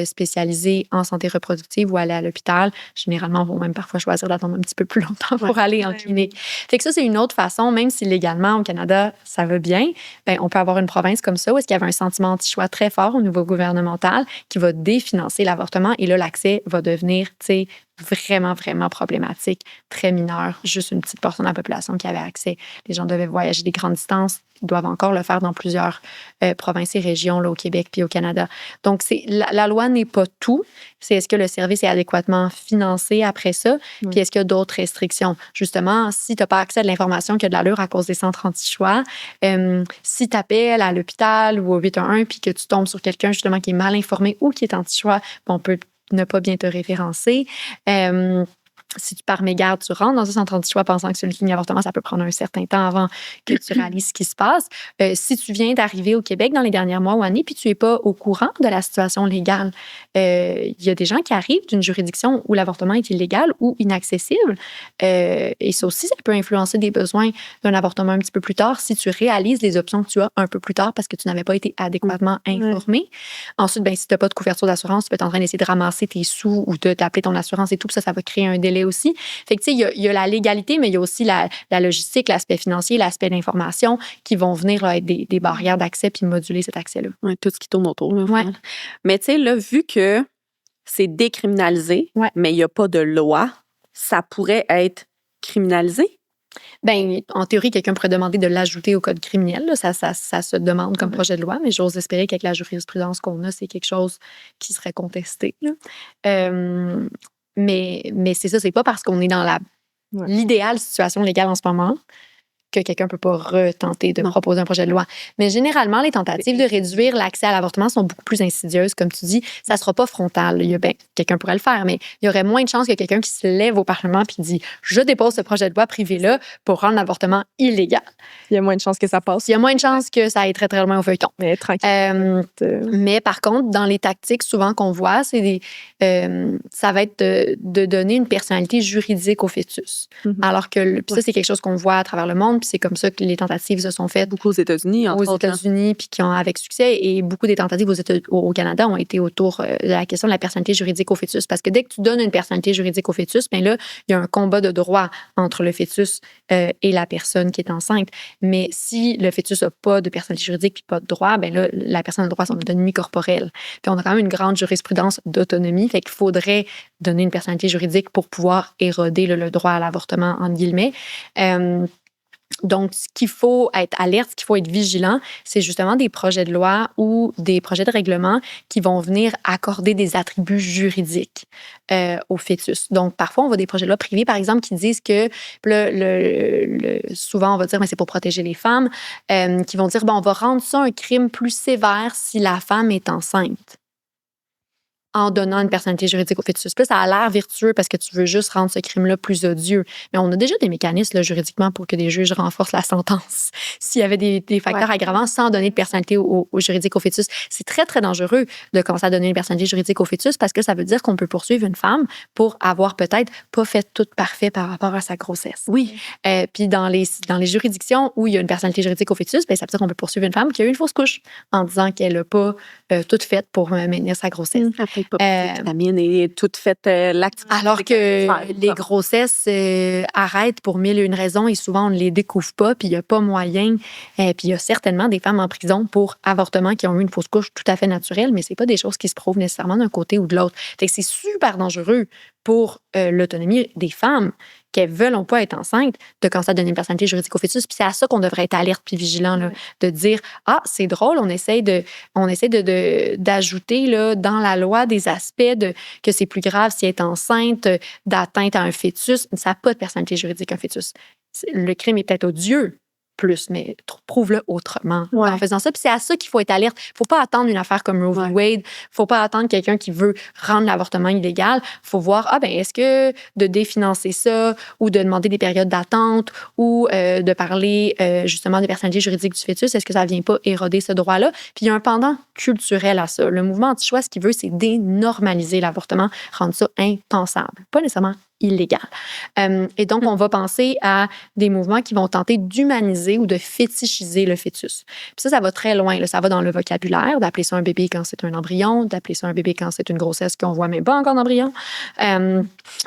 spécialisée en santé reproductive ou aller à l'hôpital, généralement, vont même parfois choisir d'attendre un petit peu plus longtemps pour aller en clinique. Fait que ça, c'est une autre façon, même si légalement, au Canada, ça va bien, ben, on peut avoir une province comme ça où est-ce qu'il y avait un sentiment anti-choix très fort au niveau gouvernemental qui va définancer l'avortement et là, l'accès va devenir, tu sais, vraiment, vraiment problématique, très mineur, juste une petite portion de la population qui avait accès. Les gens devaient voyager des grandes distances, ils doivent encore le faire dans plusieurs provinces et régions là, au Québec puis au Canada. Donc, la loi n'est pas tout. C'est est-ce que le service est adéquatement financé après ça? Puis est-ce qu'il y a d'autres restrictions? Justement, si tu n'as pas accès à de l'information qui a de l'allure à cause des centres anti-choix, si tu appelles à l'hôpital ou au 811 puis que tu tombes sur quelqu'un justement qui est mal informé ou qui est anti-choix, on peut ne pas bien te référencer. Si tu par mégarde, tu rentres dans un centre anti-choix pensant que c'est une clinique d'avortement, ça peut prendre un certain temps avant que tu réalises ce qui se passe. Si tu viens d'arriver au Québec dans les derniers mois ou années, puis tu n'es pas au courant de la situation légale, il y a des gens qui arrivent d'une juridiction où l'avortement est illégal ou inaccessible. Et ça aussi, ça peut influencer des besoins d'un avortement un petit peu plus tard si tu réalises les options que tu as un peu plus tard parce que tu n'avais pas été adéquatement informé. Ensuite, ben, si tu n'as pas de couverture d'assurance, tu peux être en train d'essayer de ramasser tes sous ou de t'appeler ton assurance et tout, puis ça va créer un délai aussi. Fait que, tu sais, il y a la légalité, mais il y a aussi la logistique, l'aspect financier, l'aspect d'information qui vont venir là, être des barrières d'accès puis moduler cet accès-là. Ouais, tout ce qui tourne autour. Là, mais tu sais, là, vu que c'est décriminalisé, mais il n'y a pas de loi, ça pourrait être criminalisé? Bien, en théorie, quelqu'un pourrait demander de l'ajouter au code criminel. Là. Ça se demande comme projet de loi, mais j'ose espérer qu'avec la jurisprudence qu'on a, c'est quelque chose qui serait contesté. Mais c'est ça, c'est pas parce qu'on est dans l'idéale situation légale en ce moment que quelqu'un ne peut pas retenter de proposer un projet de loi. Mais généralement, les tentatives de réduire l'accès à l'avortement sont beaucoup plus insidieuses. Comme tu dis, ça ne sera pas frontal. Quelqu'un pourrait le faire, mais il y aurait moins de chances que quelqu'un qui se lève au Parlement et dit « Je dépose ce projet de loi privé-là pour rendre l'avortement illégal. » Il y a moins de chances que ça passe. Il y a moins de chances que ça aille très, très loin au feuilleton. Mais tranquille. Mais par contre, dans les tactiques souvent qu'on voit, c'est ça va être de donner une personnalité juridique au fœtus. Alors que ça, c'est quelque chose qu'on voit à travers le monde. C'est comme ça que les tentatives se sont faites. Beaucoup aux États-Unis, entre autres. Aux États-Unis, puis qui ont avec succès. Et beaucoup des tentatives au Canada ont été autour de la question de la personnalité juridique au fœtus. Parce que dès que tu donnes une personnalité juridique au fœtus, bien là, il y a un combat de droit entre le fœtus et la personne qui est enceinte. Mais si le fœtus n'a pas de personnalité juridique puis pas de droit, bien là, la personne a le droit à son autonomie corporelle. Puis on a quand même une grande jurisprudence d'autonomie. Fait qu'il faudrait donner une personnalité juridique pour pouvoir éroder le droit à l'avortement, entre guillemets. Donc, ce qu'il faut être alerte, ce qu'il faut être vigilant, c'est justement des projets de loi ou des projets de règlement qui vont venir accorder des attributs juridiques au fœtus. Donc, parfois, on voit des projets de loi privés, par exemple, qui disent que souvent, on va dire, mais c'est pour protéger les femmes, qui vont dire, bon, on va rendre ça un crime plus sévère si la femme est enceinte, en donnant une personnalité juridique au fœtus. Puis ça a l'air vertueux parce que tu veux juste rendre ce crime-là plus odieux. Mais on a déjà des mécanismes là, juridiquement pour que des juges renforcent la sentence s'il y avait des facteurs aggravants sans donner de personnalité au juridique au fœtus. C'est très, très dangereux de commencer à donner une personnalité juridique au fœtus parce que ça veut dire qu'on peut poursuivre une femme pour avoir peut-être pas fait tout parfait par rapport à sa grossesse. Oui. Puis dans les juridictions où il y a une personnalité juridique au fœtus, bien, ça veut dire qu'on peut poursuivre une femme qui a eu une fausse couche en disant qu'elle n'a pas tout fait pour maintenir sa grossesse. Vitamine et toute faite l'activité. Alors que les grossesses arrêtent pour mille et une raisons et souvent on ne les découvre pas, puis il n'y a pas moyen. Puis il y a certainement des femmes en prison pour avortement qui ont eu une fausse couche tout à fait naturelle, mais c'est pas des choses qui se prouvent nécessairement d'un côté ou de l'autre. Fait que c'est super dangereux pour l'autonomie des femmes qu'elles ne veulent pas être enceintes, de commencer à donner une personnalité juridique au fœtus. Puis c'est à ça qu'on devrait être alerte puis vigilant, là, de dire « Ah, c'est drôle, on essaie d'ajouter là, dans la loi des aspects que c'est plus grave si elle est enceinte, d'atteinte à un fœtus. » Ça n'a pas de personnalité juridique, un fœtus. Le crime est peut-être odieux, plus, mais prouve-le autrement Ouais. en faisant ça. Puis c'est à ça qu'il faut être alerte. Il ne faut pas attendre une affaire comme Roe v. Wade. Il ne faut pas attendre quelqu'un qui veut rendre l'avortement illégal. Il faut voir, est-ce que de définancer ça ou de demander des périodes d'attente ou de parler justement des personnalités juridiques du fœtus, est-ce que ça ne vient pas éroder ce droit-là? Puis il y a un pendant culturel à ça. Le mouvement anti-choix, ce qu'il veut, c'est dénormaliser l'avortement, rendre ça impensable. Pas nécessairement illégal. Et donc, on va penser à des mouvements qui vont tenter d'humaniser ou de fétichiser le fœtus. Puis ça va très loin. Là. Ça va dans le vocabulaire, d'appeler ça un bébé quand c'est un embryon, d'appeler ça un bébé quand c'est une grossesse qu'on voit même pas encore d'embryon,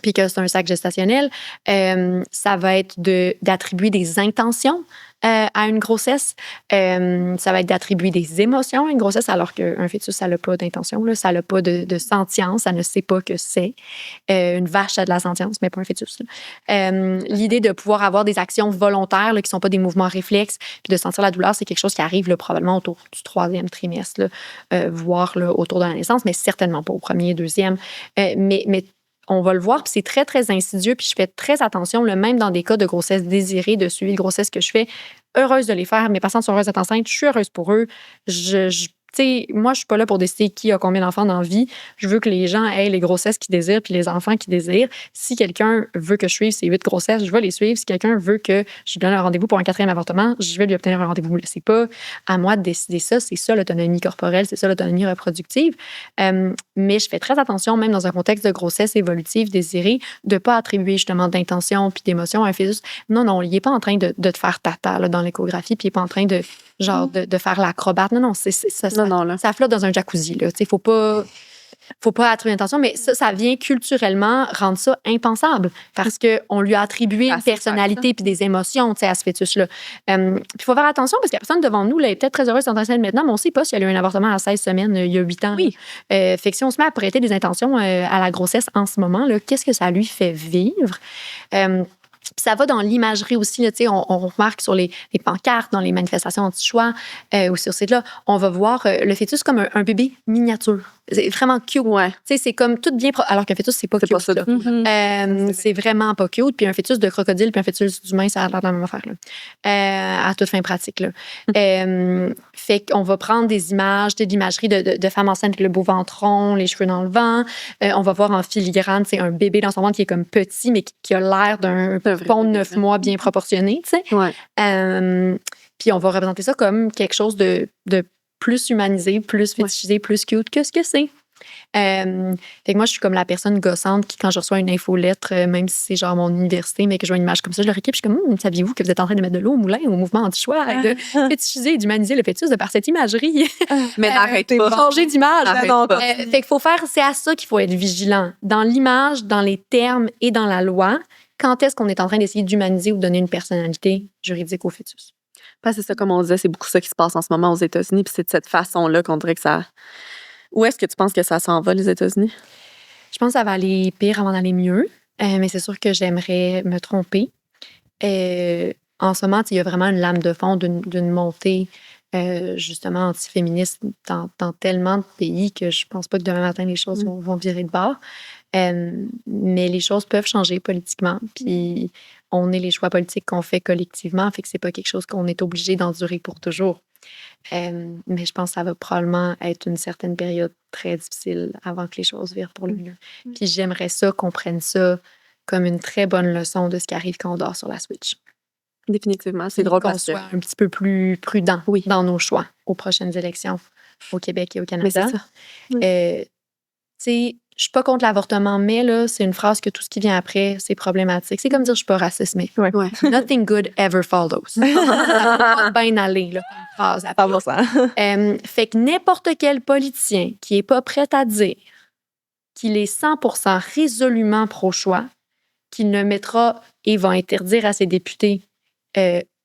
puis que c'est un sac gestationnel. Ça va être d'attribuer des intentions à une grossesse. Ça va être d'attribuer des émotions à une grossesse, alors qu'un fœtus, ça n'a pas d'intention, là, ça n'a pas de sentience, ça ne sait pas que c'est. Une vache a de la sentience, mais pas un fœtus. L'idée de pouvoir avoir des actions volontaires là, qui ne sont pas des mouvements réflexes, puis de sentir la douleur, c'est quelque chose qui arrive là, probablement autour du 3e trimestre, là, voire là, autour de la naissance, mais certainement pas au 1er, 2e. Mais on va le voir, puis c'est très, très insidieux, puis je fais très attention, là, même dans des cas de grossesse désirée, de suivi de grossesse que je fais, heureuse de les faire. Mes patientes sont heureuses d'être enceintes, je suis heureuse pour eux. Moi, je suis pas là pour décider qui a combien d'enfants dans la vie. Je veux que les gens aient les grossesses qu'ils désirent puis les enfants qu'ils désirent. Si quelqu'un veut que je suive ces 8 grossesses, je vais les suivre. Si quelqu'un veut que je lui donne un rendez-vous pour un 4e avortement, je vais lui obtenir un rendez-vous. C'est pas à moi de décider ça. C'est ça l'autonomie corporelle, c'est ça l'autonomie reproductive. Mais je fais très attention, même dans un contexte de grossesse évolutive désirée, de pas attribuer justement d'intention puis d'émotion à un fœtus. Non, il est pas en train de te faire tata là, dans l'échographie, puis il est pas en train de faire l'acrobate. Non, ça flotte dans un jacuzzi. Il ne faut pas attribuer l'intention, mais ça vient culturellement rendre ça impensable parce qu'on lui a attribué une personnalité puis des émotions à ce fœtus-là. Puis il faut faire attention parce que la personne devant nous là, est peut-être très heureuse d'être enceinte maintenant, mais on ne sait pas si elle a eu un avortement à 16 semaines il y a 8 ans. Oui. Fait que si on se met à prêter des intentions à la grossesse en ce moment, là, qu'est-ce que ça lui fait vivre? Puis ça va dans l'imagerie aussi. Là, on remarque sur les pancartes, dans les manifestations anti-choix ou sur ces sites-là, on va voir le fœtus comme un bébé miniature. C'est vraiment cute. Ouais. C'est comme tout bien... Alors qu'un fœtus, c'est pas cute. Pas ça. C'est vraiment pas cute. Puis un fœtus de crocodile puis un fœtus d'humain, ça a l'air de la même affaire. Là. À toute fin pratique. Là. Fait qu'on va prendre des images, de l'imagerie de femmes enceintes avec le beau ventre rond, les cheveux dans le vent. On va voir en filigrane un bébé dans son ventre qui est comme petit, mais qui a l'air d'un pont de 9 mois bien proportionné. Ouais. Puis on va représenter ça comme quelque chose de plus humanisé, plus fétichisé, plus cute que ce que c'est. Fait que moi, je suis comme la personne gossante qui, quand je reçois une infolettre, même si c'est genre mon université, mais que je vois une image comme ça, je le réécris, puis je suis comme, saviez-vous que vous êtes en train de mettre de l'eau au moulin, au mouvement anti-choix, et de fétichiser et d'humaniser le fœtus de par cette imagerie? Mais n'arrêtez pas. Changer d'image. Arrête pas. Fait qu'il faut faire, c'est à ça qu'il faut être vigilant. Dans l'image, dans les termes et dans la loi, quand est-ce qu'on est en train d'essayer d'humaniser ou de donner une personnalité juridique au fœtus? Parce que c'est ça, comme on disait, c'est beaucoup ça qui se passe en ce moment aux États-Unis, puis c'est de cette façon-là qu'on dirait que ça... Où est-ce que tu penses que ça s'en va, les États-Unis? Je pense que ça va aller pire avant d'aller mieux, mais c'est sûr que j'aimerais me tromper. En ce moment, il y a vraiment une lame de fond d'une montée justement antiféministe dans tellement de pays que je pense pas que demain matin, les choses vont virer de bord. Mais les choses peuvent changer politiquement, puis on est les choix politiques qu'on fait collectivement, fait que c'est pas quelque chose qu'on est obligé d'endurer pour toujours. Mais je pense que ça va probablement être une certaine période très difficile avant que les choses virent pour le mieux. Puis j'aimerais ça qu'on prenne ça comme une très bonne leçon de ce qui arrive quand on dort sur la Switch. Définitivement. C'est drôle qu'on parce que... soit un petit peu plus prudent dans nos choix aux prochaines élections au Québec et au Canada. Mais c'est ça. Je suis pas contre l'avortement, mais là, c'est une phrase que tout ce qui vient après, c'est problématique. C'est comme dire je suis pas raciste, mais Ouais. nothing good ever follows. Ça va bien aller, là, comme phrase. Pas bon ça. Fait que n'importe quel politicien qui est pas prêt à dire qu'il est 100% résolument pro-choix, qu'il ne mettra et va interdire à ses députés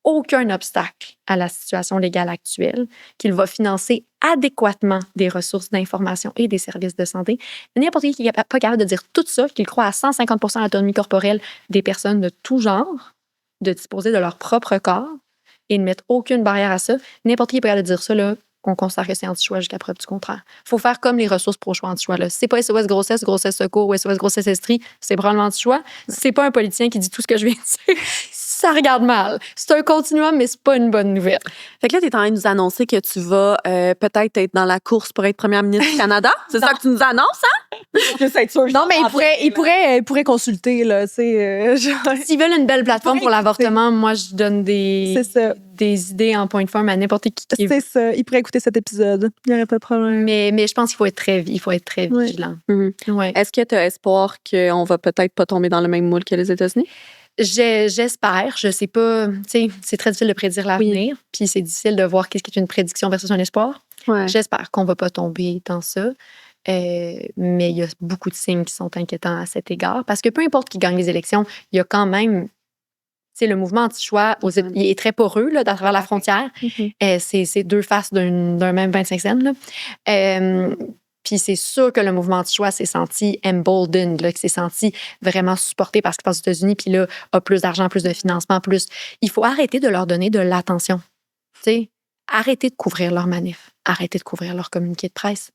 aucun obstacle à la situation légale actuelle, qu'il va financer adéquatement des ressources d'information et des services de santé. N'importe qui n'est pas capable de dire tout ça, qu'il croit à 150% à l'autonomie corporelle des personnes de tout genre, de disposer de leur propre corps et de mettre aucune barrière à ça. N'importe qui est pas capable de dire ça, là, on considère que c'est anti-choix jusqu'à preuve du contraire. Il faut faire comme les ressources pro-choix anti-choix. Si c'est pas SOS grossesse, grossesse secours ou SOS grossesse estrie, c'est probablement anti-choix. Si c'est pas un politicien qui dit tout ce que je viens de dire, ça regarde mal. C'est un continuum, mais c'est pas une bonne nouvelle. Fait que là, tu es en train de nous annoncer que tu vas peut-être être dans la course pour être première ministre du Canada. C'est ça que tu nous annonces, hein? Je sais être sûre. Non, mais il pourrait consulter, là, tu sais. S'ils veulent une belle plateforme pour l'avortement, moi, je donne des idées en point de forme à n'importe qui. C'est ça. Il pourrait écouter cet épisode. Il n'y aurait pas de problème. Mais je pense qu'il faut être très vigilant. Ouais. Est-ce que tu as espoir qu'on va peut-être pas tomber dans le même moule que les États-Unis? J'espère. Je sais pas. Tu sais, c'est très difficile de prédire l'avenir. Puis c'est difficile de voir qu'est-ce qui est une prédiction versus un espoir. Ouais. J'espère qu'on va pas tomber dans ça. Mais il y a beaucoup de signes qui sont inquiétants à cet égard. Parce que peu importe qui gagne les élections, il y a quand même. Tu sais, le mouvement anti-choix, il est très poreux là, à travers la frontière. C'est deux faces d'un même 25 cents. Puis c'est sûr que le mouvement anti-choix s'est senti emboldened, là, que s'est senti vraiment supporté par ce qui se passe aux États-Unis, puis là, a plus d'argent, plus de financement, plus. Il faut arrêter de leur donner de l'attention. Tu sais, arrêtez de couvrir leurs manifs, arrêtez de couvrir leurs communiqués de presse.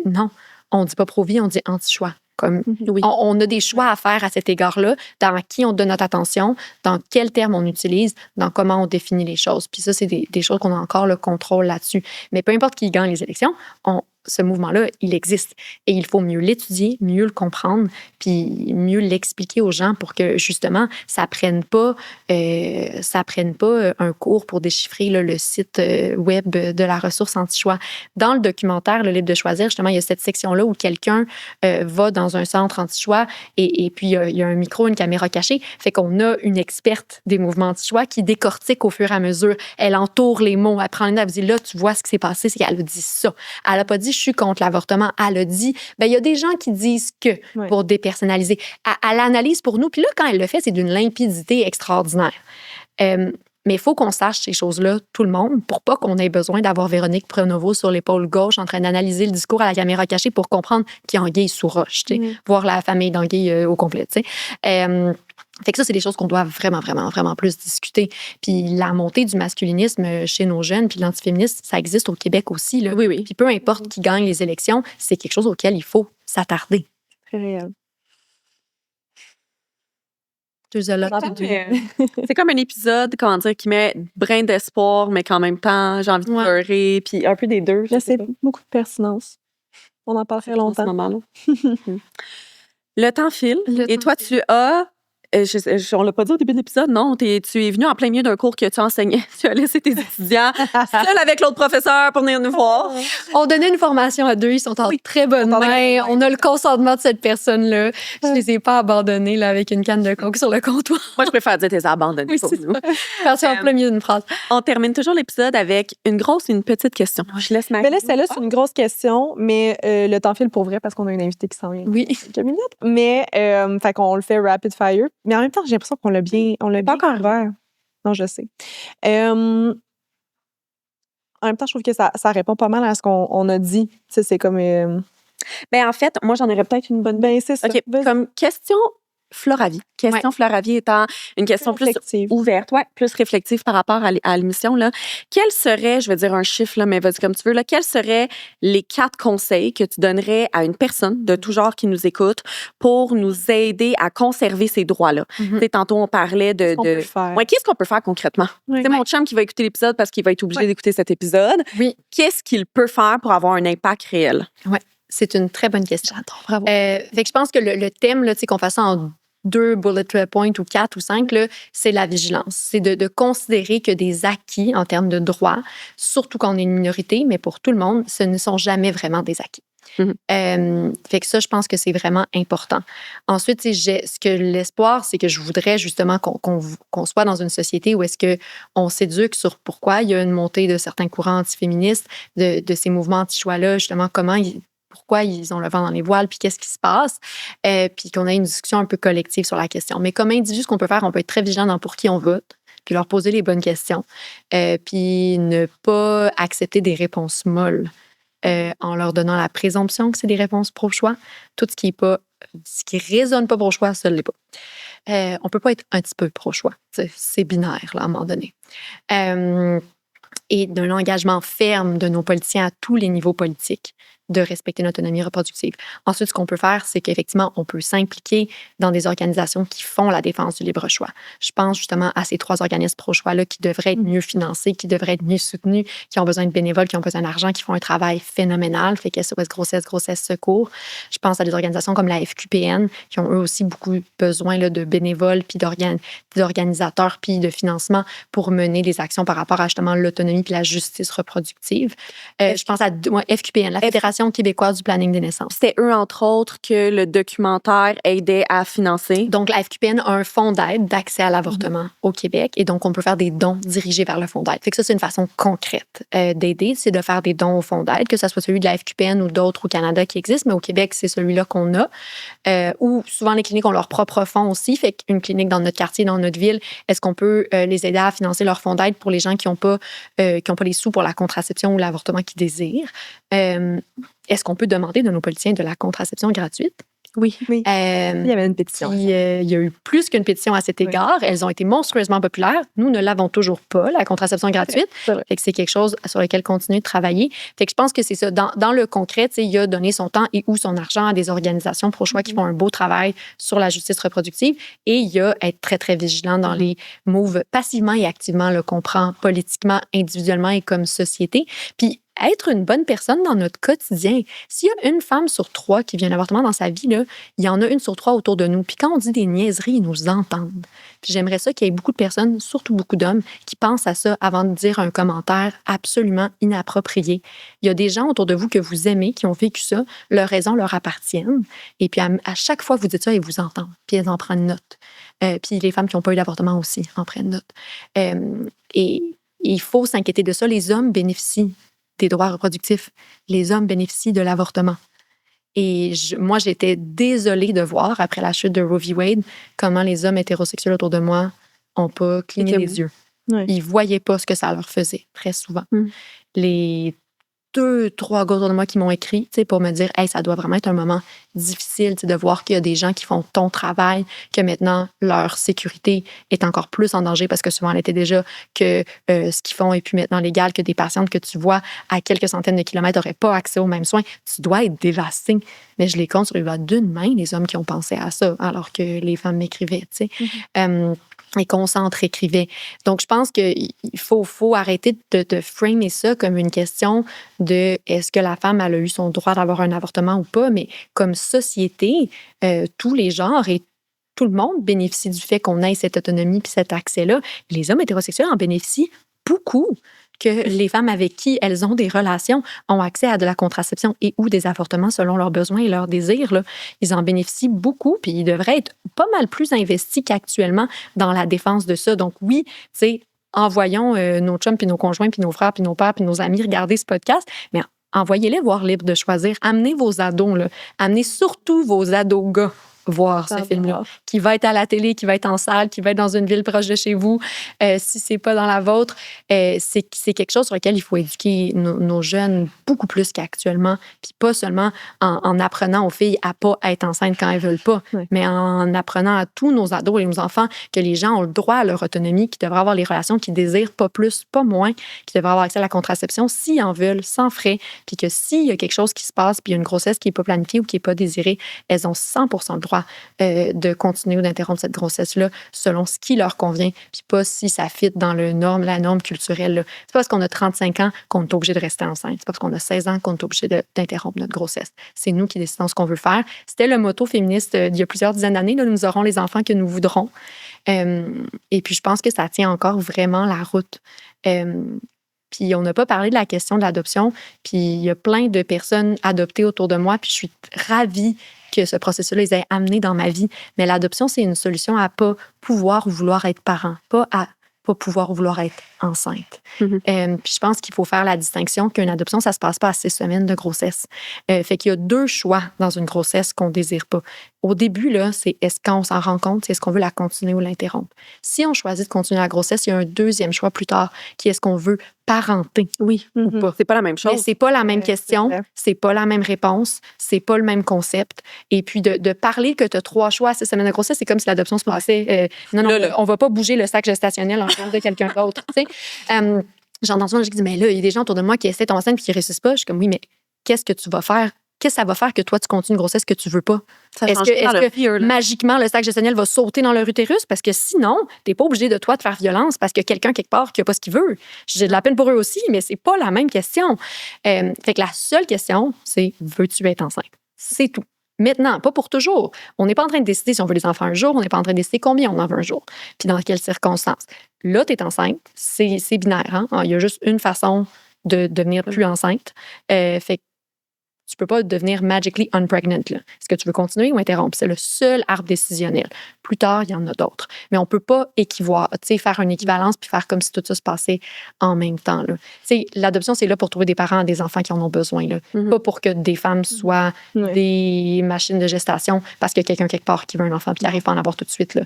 Non, on ne dit pas pro-vie, on dit anti-choix. On a des choix à faire à cet égard-là, dans qui on donne notre attention, dans quels termes on utilise, dans comment on définit les choses. Puis ça, c'est des choses qu'on a encore le contrôle là-dessus. Mais peu importe qui gagne les élections, ce mouvement-là, il existe. Et il faut mieux l'étudier, mieux le comprendre, puis mieux l'expliquer aux gens pour que, justement, ça prenne pas un cours pour déchiffrer là, le site web de la ressource anti-choix. Dans le documentaire, Le Libre de choisir, justement, il y a cette section-là où quelqu'un va dans un centre anti-choix et puis il y a un micro, une caméra cachée. Fait qu'on a une experte des mouvements anti-choix qui décortique au fur et à mesure. Elle entoure les mots. Elle prend une note, elle dit, là, tu vois ce qui s'est passé, c'est qu'elle a dit ça. Elle n'a pas dit, je suis contre l'avortement. Elle a dit, il y a des gens qui disent que pour dépersonnaliser. Elle analyse pour nous. Puis là, quand elle le fait, c'est d'une limpidité extraordinaire. Mais il faut qu'on sache ces choses-là, tout le monde, pour pas qu'on ait besoin d'avoir Véronique Pronovo sur l'épaule gauche en train d'analyser le discours à la caméra cachée pour comprendre qui anguille sous roche, voir la famille d'anguille au complet. Fait que ça, c'est des choses qu'on doit vraiment, vraiment, vraiment plus discuter. Puis la montée du masculinisme chez nos jeunes, puis l'antiféminisme, ça existe au Québec aussi. Là. Oui. Puis peu importe qui gagne les élections, c'est quelque chose auquel il faut s'attarder. Très réel. C'est comme un épisode, comment dire, qui met brin d'espoir, mais qu'en même temps, j'ai envie de pleurer, puis un peu des deux. C'est beaucoup de pertinence. On en parlerait longtemps. En ce moment-là. Le temps file. Et toi, tu as... on l'a pas dit au début de l'épisode, non? Tu es venu en plein milieu d'un cours que tu enseignais. Tu as laissé tes étudiants seuls avec l'autre professeur pour venir nous voir. On donnait une formation à deux. Ils sont en très bonne main. On a le consentement de cette personne-là. Je les ai pas abandonnés là, avec une canne de coke sur le comptoir. Moi, je préfère dire tes abandonnés pour nous. Parti en plein milieu d'une phrase. On termine toujours l'épisode avec une grosse et une petite question. Je laisse ma. Mais là, celle-là, c'est une grosse question, mais le temps file pour vrai parce qu'on a une invitée qui s'en vient. Oui. Quelques minutes. Mais, fait qu'on le fait rapid fire. Mais en même temps, j'ai l'impression qu'on l'a bien encore ouvert. Non, je sais. En même temps, je trouve que ça répond pas mal à ce qu'on a dit. Tu sais, c'est comme... Ben, en fait, moi, j'en aurais peut-être une bonne... Ben, c'est ça. OK. Comme question Floravie. Question Floravie étant une question plus ouverte, plus réflexive par rapport à l'émission. Quel serait, je vais dire un chiffre, là, mais vas-y comme tu veux, quels seraient les 4 conseils que tu donnerais à une personne de tout genre qui nous écoute pour nous aider à conserver ces droits-là? Tantôt, on parlait de... Qu'est-ce qu'on peut faire concrètement? C'est mon chum qui va écouter l'épisode parce qu'il va être obligé d'écouter cet épisode. Oui. Qu'est-ce qu'il peut faire pour avoir un impact réel? Oui. C'est une très bonne question. J'adore, bravo. Fait que je pense que le thème, là, qu'on fasse ça en 2 bullet points ou 4 ou 5, là, c'est la vigilance. C'est de considérer que des acquis en termes de droits, surtout quand on est une minorité, mais pour tout le monde, ce ne sont jamais vraiment des acquis. Fait que ça, je pense que c'est vraiment important. Ensuite, l'espoir, c'est que je voudrais justement qu'on soit dans une société où est-ce qu'on s'éduque sur pourquoi il y a une montée de certains courants antiféministes, de ces mouvements anti-choix-là, justement, pourquoi ils ont le vent dans les voiles, puis qu'est-ce qui se passe, puis qu'on ait une discussion un peu collective sur la question. Mais comme individu, ce qu'on peut faire, on peut être très vigilant dans pour qui on vote, puis leur poser les bonnes questions, puis ne pas accepter des réponses molles en leur donnant la présomption que c'est des réponses pro-choix. Tout ce qui résonne pas pro-choix, ça ne l'est pas. On peut pas être un petit peu pro-choix. C'est binaire, là, à un moment donné. Et d'un engagement ferme de nos politiciens à tous les niveaux politiques. de respecter l'autonomie reproductive. Ensuite, ce qu'on peut faire, c'est qu'effectivement, on peut s'impliquer dans des organisations qui font la défense du libre choix. Je pense justement à ces 3 organismes pro-choix-là qui devraient être mieux financés, qui devraient être mieux soutenus, qui ont besoin de bénévoles, qui ont besoin d'argent, qui font un travail phénoménal, fait SOS grossesse secours. Je pense à des organisations comme la FQPN, qui ont eux aussi beaucoup besoin là, de bénévoles, puis d'organisateurs, puis de financement pour mener des actions par rapport à justement l'autonomie puis la justice reproductive. Je pense à FQPN, la Fédération québécoise du planning des naissances. C'était eux, entre autres, que le documentaire aidait à financer. Donc, la FQPN a un fonds d'aide d'accès à l'avortement au Québec et donc on peut faire des dons dirigés vers le fonds d'aide. Fait que ça, c'est une façon concrète d'aider, c'est de faire des dons au fonds d'aide, que ce soit celui de la FQPN ou d'autres au Canada qui existent, mais au Québec, c'est celui-là qu'on a. Ou souvent, les cliniques ont leur propre fonds aussi. Fait qu'une clinique dans notre quartier, dans notre ville, est-ce qu'on peut les aider à financer leur fonds d'aide pour les gens qui n'ont pas les sous pour la contraception ou l'avortement qu'ils désirent? Est-ce qu'on peut demander de nos politiciens de la contraception gratuite? Oui. Il y avait une pétition. Il y a eu plus qu'une pétition à cet égard. Elles ont été monstrueusement populaires. Nous ne l'avons toujours pas, la contraception gratuite. Fait que c'est quelque chose sur lequel continuer de travailler. Fait que je pense que c'est ça. Dans le concret, il a donné son temps et ou son argent à des organisations pro-choix qui font un beau travail sur la justice reproductive. Et il y a être très, très vigilant dans les moves passivement et activement qu'on prend politiquement, individuellement et comme société. Puis être une bonne personne dans notre quotidien. S'il y a une femme sur 3 qui vit un avortement dans sa vie, là, il y en a une sur 3 autour de nous. Puis quand on dit des niaiseries, ils nous entendent. Puis j'aimerais ça qu'il y ait beaucoup de personnes, surtout beaucoup d'hommes, qui pensent à ça avant de dire un commentaire absolument inapproprié. Il y a des gens autour de vous que vous aimez, qui ont vécu ça, leurs raisons leur appartiennent. Et puis à chaque fois que vous dites ça, ils vous entendent. Puis elles en prennent note. Puis les femmes qui n'ont pas eu d'avortement aussi en prennent note. Et il faut s'inquiéter de ça. Les hommes bénéficient des droits reproductifs. Les hommes bénéficient de l'avortement. Et moi, j'étais désolée de voir, après la chute de Roe v. Wade, comment les hommes hétérosexuels autour de moi n'ont pas cligné les yeux. Ouais. Ils ne voyaient pas ce que ça leur faisait, très souvent. Les 2-3 gars autour de moi qui m'ont écrit pour me dire « Hey, ça doit vraiment être un moment difficile de voir qu'il y a des gens qui font ton travail, que maintenant, leur sécurité est encore plus en danger parce que souvent, elle était déjà que ce qu'ils font est plus maintenant légal, que des patientes que tu vois à quelques centaines de kilomètres n'auraient pas accès aux mêmes soins. Tu dois être dévasté. » Mais je les compte sur les doigts d'une main, les hommes qui ont pensé à ça, alors que les femmes m'écrivaient, tu sais. Et qu'on s'entre-écrivait. Donc, je pense qu'il faut arrêter de framer ça comme une question de est-ce que la femme elle a eu son droit d'avoir un avortement ou pas, mais comme société, tous les genres et tout le monde bénéficie du fait qu'on ait cette autonomie puis cet accès-là. Les hommes hétérosexuels en bénéficient beaucoup. Que les femmes avec qui elles ont des relations ont accès à de la contraception et ou des avortements selon leurs besoins et leurs désirs. Là. Ils en bénéficient beaucoup, puis ils devraient être pas mal plus investis qu'actuellement dans la défense de ça. Donc oui, tu sais, envoyons nos chums, puis nos conjoints, puis nos frères, puis nos pères, puis nos amis regarder ce podcast, mais envoyez-les voir Libre de choisir. Amenez vos ados, là. Amenez surtout vos ados gars voir ce film-là, qui va être à la télé, qui va être en salle, qui va être dans une ville proche de chez vous. Si c'est pas dans la vôtre, c'est quelque chose sur lequel il faut éduquer nos jeunes beaucoup plus qu'actuellement, puis pas seulement en apprenant aux filles à pas être enceintes quand elles veulent pas, mais en apprenant à tous nos ados et nos enfants que les gens ont le droit à leur autonomie, qu'ils devraient avoir les relations qu'ils désirent, pas plus, pas moins, qu'ils devraient avoir accès à la contraception s'ils en veulent, sans frais, puis que s'il y a quelque chose qui se passe, puis il y a une grossesse qui est pas planifiée ou qui est pas désirée, elles ont 100% le droit de continuer ou d'interrompre cette grossesse-là selon ce qui leur convient, puis pas si ça fit dans la norme culturelle. Là. C'est pas parce qu'on a 35 ans qu'on est obligé de rester enceinte. C'est pas parce qu'on a 16 ans qu'on est obligé d'interrompre notre grossesse. C'est nous qui décidons ce qu'on veut faire. C'était le motto féministe il y a plusieurs dizaines d'années. Là, nous aurons les enfants que nous voudrons. Et puis, je pense que ça tient encore vraiment la route. Puis on n'a pas parlé de la question de l'adoption. Puis il y a plein de personnes adoptées autour de moi. Puis je suis ravie que ce processus-là les ait amenés dans ma vie. Mais l'adoption, c'est une solution à pas pouvoir ou vouloir être parent, pas à pas pouvoir ou vouloir être enceinte. Puis je pense qu'il faut faire la distinction qu'une adoption, ça se passe pas à 6 semaines de grossesse. Fait qu'il y a 2 choix dans une grossesse qu'on désire pas. Au début, là, c'est est-ce qu'on s'en rend compte, c'est est-ce qu'on veut la continuer ou l'interrompre. Si on choisit de continuer la grossesse, il y a un deuxième choix plus tard qui est est-ce qu'on veut parenter ou pas. C'est pas la même chose. Mais c'est pas la même question, c'est pas la même réponse, c'est pas le même concept. Et puis de parler que tu as 3 choix à 6 semaines de grossesse, c'est comme si l'adoption se passait. Non, on va pas bouger le sac gestationnel en termes de quelqu'un d'autre. J'entends souvent des gens qui disent mais là, il y a des gens autour de moi qui essaient de tomber enceinte et qui ne réussissent pas. Je suis comme oui, mais qu'est-ce que tu vas faire? Qu'est-ce que ça va faire que toi, tu continues une grossesse que tu veux pas? Ça Est-ce change que, dans est-ce le que fear, là. magiquement, le sac gestationnel va sauter dans leur utérus? Parce que sinon, t'es pas obligé de toi de faire violence parce que quelqu'un quelque part qui a pas ce qu'il veut. J'ai de la peine pour eux aussi, mais c'est pas la même question. Fait que la seule question, c'est veux-tu être enceinte? C'est tout. Maintenant, pas pour toujours. On n'est pas en train de décider si on veut des enfants un jour, on n'est pas en train de décider combien on en veut un jour, puis dans quelles circonstances. Là, tu es enceinte, c'est binaire. Hein? Il y a juste une façon de devenir plus enceinte. Fait que tu peux pas devenir magically unpregnant. Là. Est-ce que tu veux continuer ou interrompre? C'est le seul arbre décisionnel. Plus tard, il y en a d'autres. Mais on peut pas faire une équivalence puis faire comme si tout ça se passait en même temps. Là. L'adoption, c'est là pour trouver des parents à des enfants qui en ont besoin. Là. Pas pour que des femmes soient des machines de gestation parce qu'il y a quelqu'un quelque part qui veut un enfant puis qui n'arrive pas à en avoir tout de suite. Là.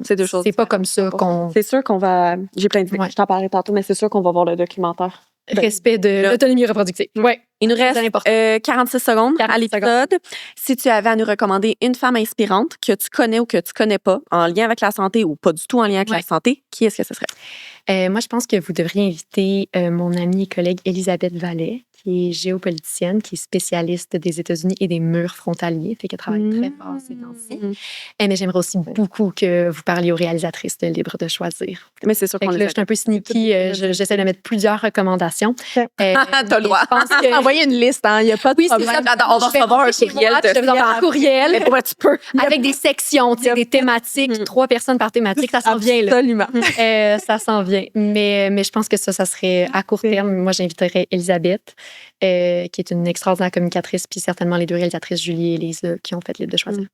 C'est deux choses. C'est pas comme ça qu'on... C'est sûr qu'on va... J'ai plein d'idées. Ouais. Je t'en parlerai tantôt, mais c'est sûr qu'on va voir le documentaire. Respect de l'autonomie reproductive. Ouais. Il nous reste C'est important. 46 secondes 46 à l'épisode. Si tu avais à nous recommander une femme inspirante que tu connais ou que tu connais pas, en lien avec la santé ou pas du tout en lien avec la santé, qui est-ce que ce serait? Moi, je pense que vous devriez inviter mon amie et collègue Elisabeth Vallet, qui est géopoliticienne, qui est spécialiste des États-Unis et des murs frontaliers, fait qu'elle travaille très fort ces temps-ci. Mais j'aimerais aussi beaucoup que vous parliez aux réalisatrices de Libre de choisir. Mais c'est sûr Fait qu'on que les là, je suis un peu sneaky. J'essaie de mettre plusieurs recommandations. T'as le droit. Je pense que... Envoyez une liste, hein. Il n'y a pas de Oui, c'est problème. ça. On va recevoir un courriel Je vais vous envoyer un courriel Ouais, tu peux. avec des sections, des thématiques, 3 personnes par thématique. Ça s'en vient, là. Absolument. Ça s'en vient. Mais je pense que ça serait à court terme. Moi, j'inviterais Elisabeth, qui est une extraordinaire communicatrice, puis certainement les 2 réalisatrices, Julie et Élise, là, qui ont fait Libre de choisir.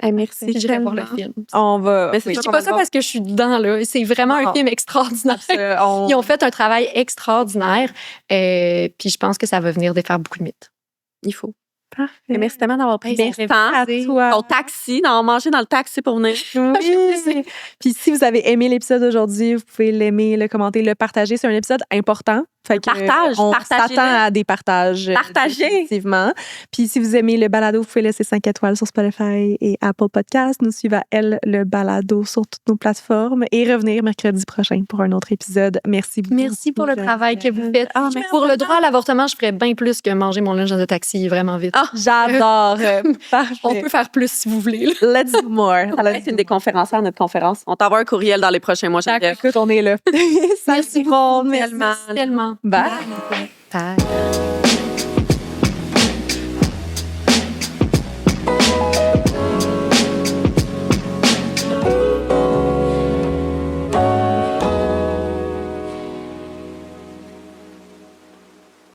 Merci. Puis j'irai voir le film. On va. Mais c'est Je sûr dis qu'on pas va ça voir. parce que je suis dedans, là. C'est vraiment un film extraordinaire. Ils ont fait un travail extraordinaire. Puis je pense que ça va venir défaire beaucoup de mythes. Il faut. Parfait. Et merci tellement d'avoir pris Merci ton temps. à toi. Ton taxi, d'avoir mangé dans le taxi pour venir. Oui. Puis si vous avez aimé l'épisode d'aujourd'hui, vous pouvez l'aimer, le commenter, le partager. C'est un épisode important. Fait que, Partage, on partagez-le. s'attend à des partages. Partagez. Effectivement. Puis si vous aimez le balado, vous pouvez laisser 5 étoiles sur Spotify et Apple Podcasts. Nous suivre à Elle, le balado sur toutes nos plateformes et revenir mercredi prochain pour un autre épisode. Merci beaucoup. Merci pour le travail que vous faites. Ah, merci. Pour le droit à l'avortement, je ferais bien plus que manger mon lunch dans un taxi vraiment vite. J'adore. Parfait. On peut faire plus si vous voulez. Let's do more. Ça va être une des conférencières à notre conférence. On t'envoie un courriel dans les prochains mois, Geneviève. Écoute, on est là. Merci beaucoup. Merci tellement. Bye. Bye.